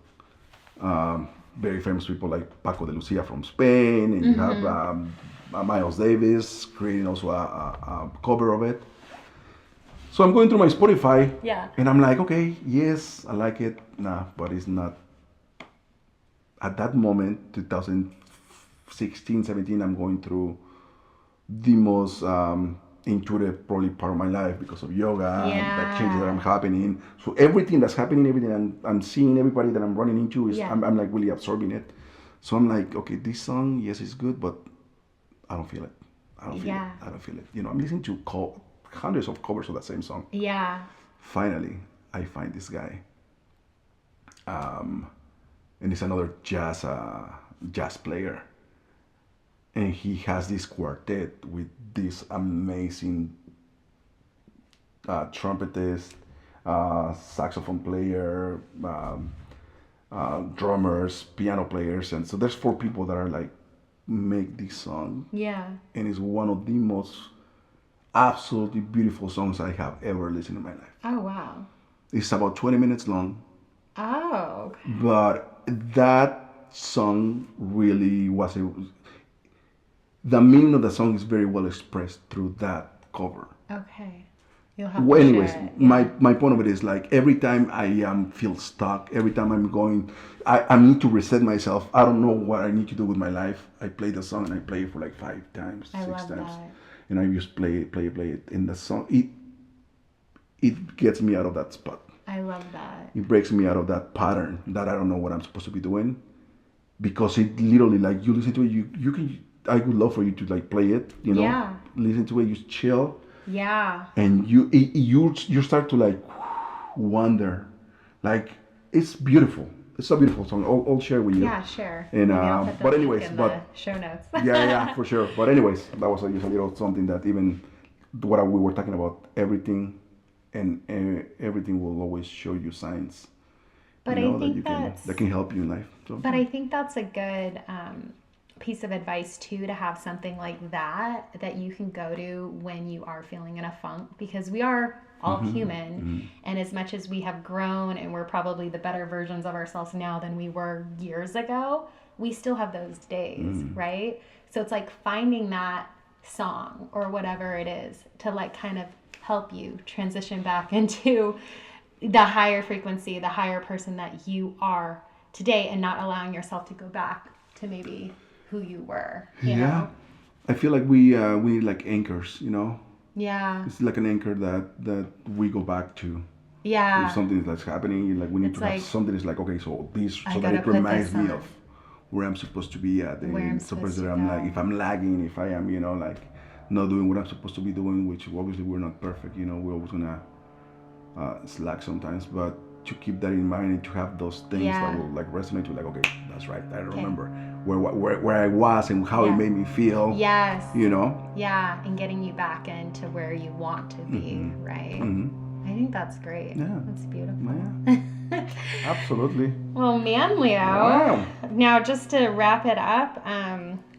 B: Very famous people like Paco de Lucia from Spain, and you have Miles Davis creating also a cover of it. So I'm going through my Spotify,
A: Yeah.
B: and I'm like, okay, yes, I like it. Nah, but it's not. At that moment, 2016, 17, I'm going through the most intuitive probably part of my life because of yoga, the changes that I'm
A: Yeah.
B: happening. So everything that's happening, everything I'm seeing, everybody that I'm running into is
A: Yeah.
B: I'm like really absorbing it. So I'm like, okay, this song, yes, it's good, but I don't feel it. I don't feel it.
A: Yeah.
B: I don't feel it. I'm listening to hundreds of covers of that same song.
A: Yeah.
B: Finally, I find this guy, and he's another jazz player, and he has this quartet with this amazing trumpetist, saxophone player, drummers, piano players, and so there's four people that are like make this song,
A: Yeah.
B: and it's one of the most absolutely beautiful songs I have ever listened in my life.
A: Oh, wow.
B: It's about 20 minutes long,
A: Oh, okay.
B: but that song really the meaning of the song is very well expressed through that cover.
A: Okay. You'll have
B: Well,
A: to
B: anyways,
A: share it.
B: my point of it is like every time I feel stuck, every time I need to reset myself. I don't know what I need to do with my life. I play the song and I play it for like 5 times,
A: I
B: 6
A: love
B: times,
A: that.
B: and I just play it. In the song, it gets me out of that spot.
A: I love that.
B: It breaks me out of that pattern that I don't know what I'm supposed to be doing, because it literally like you listen to it, you can. I would love for you to like play it,
A: Yeah.
B: listen to it, you chill,
A: Yeah.
B: and you start to like wonder, like it's beautiful. It's a beautiful song. I'll share with you.
A: Yeah, sure.
B: And
A: Maybe I'll put the
B: but
A: link
B: anyways,
A: in
B: but
A: the show notes.
B: yeah, for sure. But anyways, that was just a little something that even what we were talking about, everything, and everything will always show you signs.
A: But I think
B: that can help you in life. So,
A: But I think that's a good piece of advice too, to have something like that you can go to when you are feeling in a funk, because we are all human, and as much as we have grown and we're probably the better versions of ourselves now than we were years ago, we still have those days, right? So it's like finding that song or whatever it is to like kind of help you transition back into the higher frequency, the higher person that you are today, and not allowing yourself to go back to maybe who you were, you know?
B: I feel like we need like anchors,
A: Yeah.
B: It's like an anchor that we go back to.
A: Yeah.
B: If something is like happening, like we need
A: It's
B: to have
A: like,
B: something is like, okay, so this,
A: I
B: so that
A: gotta
B: it
A: put
B: reminds
A: this
B: me
A: on.
B: of where I'm supposed to be at,
A: Where I'm
B: and
A: supposed
B: that
A: to
B: I'm like,
A: go.
B: if I'm lagging, if I am, like not doing what I'm supposed to be doing, which obviously we're not perfect, we're always gonna slack sometimes, but to keep that in mind and to have those things that
A: Yeah.
B: will like resonate with, like, okay, that's right, I
A: Okay.
B: remember where I was and how it
A: Yeah.
B: made me feel.
A: Yes.
B: Yeah,
A: and getting you back into where you want to be, right? I think that's great.
B: Yeah.
A: That's beautiful.
B: Yeah. Absolutely.
A: Well, man, Leo.
B: Wow.
A: Now, just to wrap it up,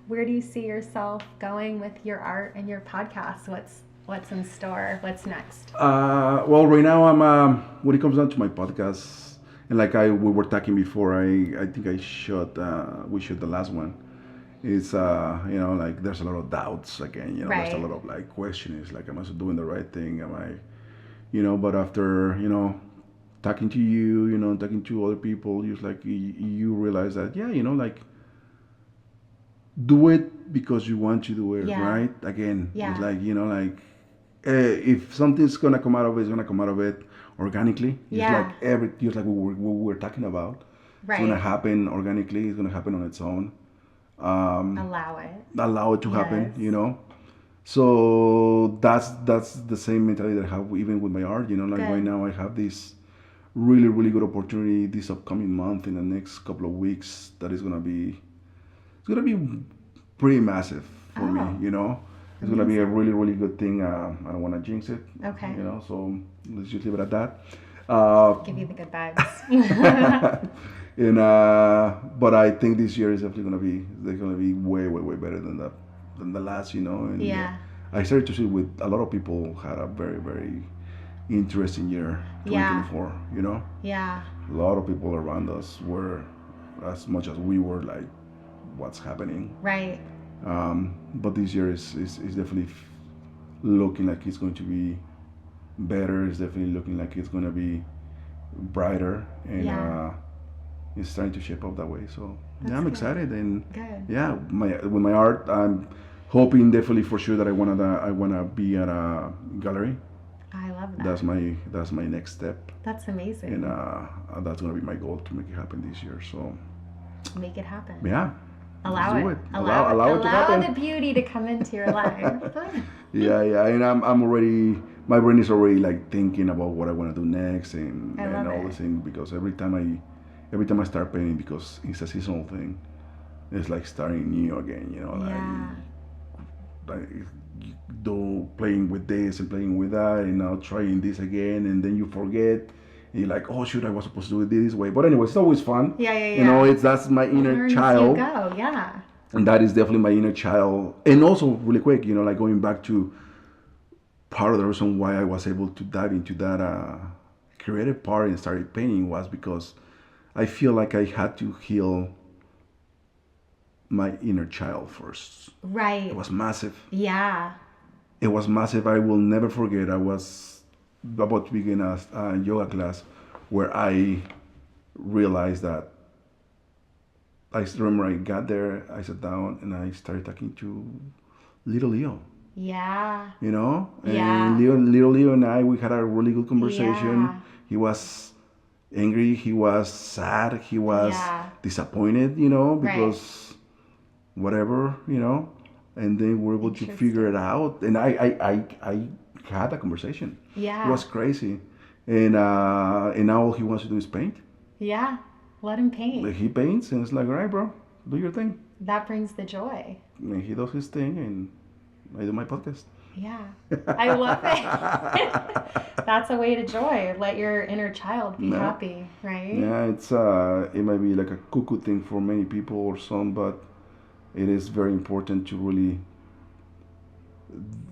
A: where do you see yourself going with your art and your podcast? What's in store? What's next?
B: Well, right now I'm when it comes down to my podcast, and like we were talking before, I think we shot the last one. It's like there's a lot of doubts again. There's a
A: Right.
B: lot of like questions, like am I doing the right thing? Am I, but after talking to you, talking to other people, just like you realize that like do it because you want to do it,
A: Yeah.
B: right? Again,
A: Yeah.
B: it's like if something's gonna come out of it, it's gonna come out of it organically.
A: Yeah.
B: Just like we were talking about.
A: Right.
B: It's gonna happen organically. It's gonna happen on its own.
A: Allow it.
B: Allow it to happen.
A: Yes.
B: So that's the same mentality that I have even with my art. Like
A: Good.
B: right now I have this really really good opportunity this upcoming month in the next couple of weeks that is gonna be pretty massive for
A: Oh.
B: me. It's gonna be a really really good thing. I don't want to jinx it.
A: Okay.
B: So let's just leave it at that.
A: Give you the good vibes.
B: And but I think this year is definitely gonna be way way way better than the last. And
A: Yeah.
B: I started to see with a lot of people had a very very interesting year,
A: Yeah.
B: 2024.
A: Yeah.
B: A lot of people around us were as much as we were like, what's happening?
A: Right.
B: But this year is definitely looking like it's going to be better. It's definitely looking like it's gonna be brighter, and it's starting to shape up that way. So
A: That's
B: I'm
A: good.
B: excited, and
A: Good.
B: with my art, I'm hoping definitely for sure that I wanna be at a gallery.
A: I love that.
B: That's my next step,
A: That's amazing.
B: and that's gonna be my goal to make it happen this year. So
A: make it happen.
B: yeah,
A: Allow
B: let's do
A: it.
B: Allow it to happen.
A: The beauty to come into your life.
B: Yeah, and I'm already, my brain is already like thinking about what I want to do next, and all the things, because every time I start painting, because it's a seasonal thing, it's like starting new again, like do playing with this and playing with that, and now trying this again, and then you forget. And you're like, oh shoot, I was supposed to do it this way. But anyway, it's always fun.
A: Yeah.
B: That's my inner
A: Learn
B: child.
A: As you go. Yeah.
B: And that is definitely my inner child. And also, really quick, like going back to part of the reason why I was able to dive into that creative part and started painting was because I feel like I had to heal my inner child first.
A: Right.
B: It was massive.
A: Yeah.
B: It was massive. I will never forget. I was about to begin a yoga class where I realized that I remember I got there, I sat down, and I started talking to little Leo.
A: Yeah.
B: And little Leo and we had a really good conversation.
A: Yeah.
B: He was angry, he was sad, he was disappointed, because whatever, and then we were able to figure it out. And I had a conversation.
A: Yeah.
B: It was crazy. And now all he wants to do is paint.
A: Yeah. Let him paint.
B: He paints, and it's like, all right, bro, do your thing.
A: That brings the joy.
B: And he does his thing, and I do my podcast.
A: Yeah. I love it. That's a way to joy. Let your inner child be happy, right?
B: Yeah, it's it might be like a cuckoo thing for many people or some, but it is very important to really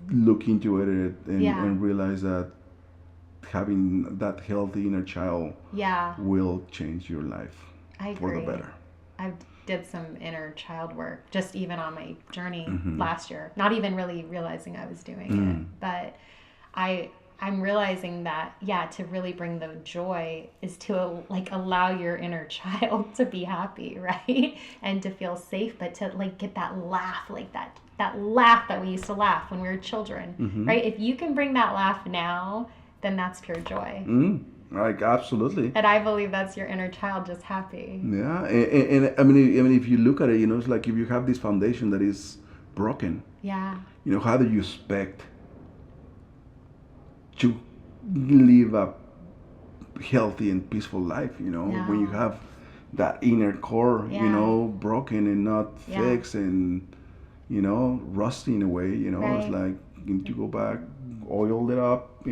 B: look into it and realize that having that healthy inner child will change your life for the better.
A: I did some inner child work just even on my journey last year, not even really realizing I was doing it, but I'm realizing that to really bring the joy is to allow your inner child to be happy, right? And to feel safe, but to get that laugh, that laugh that we used to laugh when we were children, right? If you can bring that laugh now, then that's pure joy.
B: Absolutely.
A: And I believe that's your inner child just happy.
B: Yeah, and I mean, if you look at it, it's like if you have this foundation that is broken.
A: Yeah.
B: How do you expect to live a healthy and peaceful life? When you have that inner core, broken and not fixed and rusty in a way. It's like you need to go back, oil it up,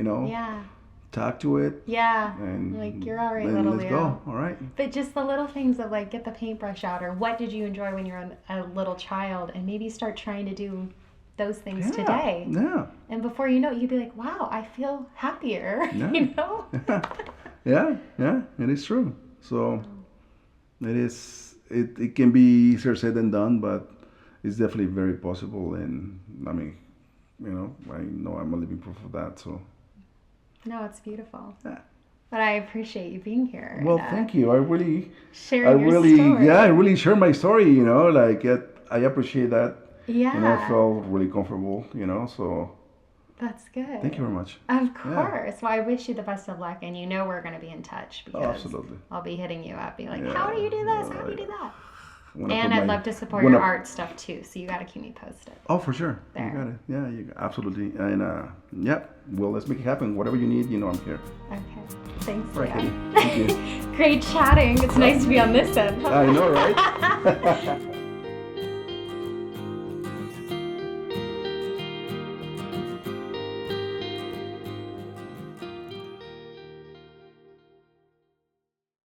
B: talk to it.
A: Yeah.
B: And
A: you're all right, little
B: let's
A: Leo.
B: go. All right.
A: But just the little things of get the paintbrush out, or what did you enjoy when you were a little child, and maybe start trying to do those things today.
B: Yeah.
A: And before you know it, you'd be like, wow, I feel happier.
B: Yeah. Yeah. It is true. So it can be easier said than done, but it's definitely very possible. And I mean, I know I'm a living proof of that. So.
A: No, it's beautiful.
B: Yeah.
A: But I appreciate you being here.
B: Well, thank you. I really
A: share your story.
B: Yeah, I really share my story. I appreciate that.
A: Yeah.
B: And I felt really comfortable. So.
A: That's good.
B: Thank you very much.
A: Of course. Yeah. Well, I wish you the best of luck, and we're going to be in touch because
B: absolutely.
A: I'll be hitting you up, be like, how do you do this? How do you do that? And I'd love to support your art stuff too, so you got to keep me posted.
B: Oh, for sure. There. You got it. Yeah, you absolutely. And well, let's make it happen. Whatever you need, I'm here.
A: Okay. Thanks.
B: Right, Katie. Thank you.
A: Great chatting. It's nice to be on this end.
B: I know, right?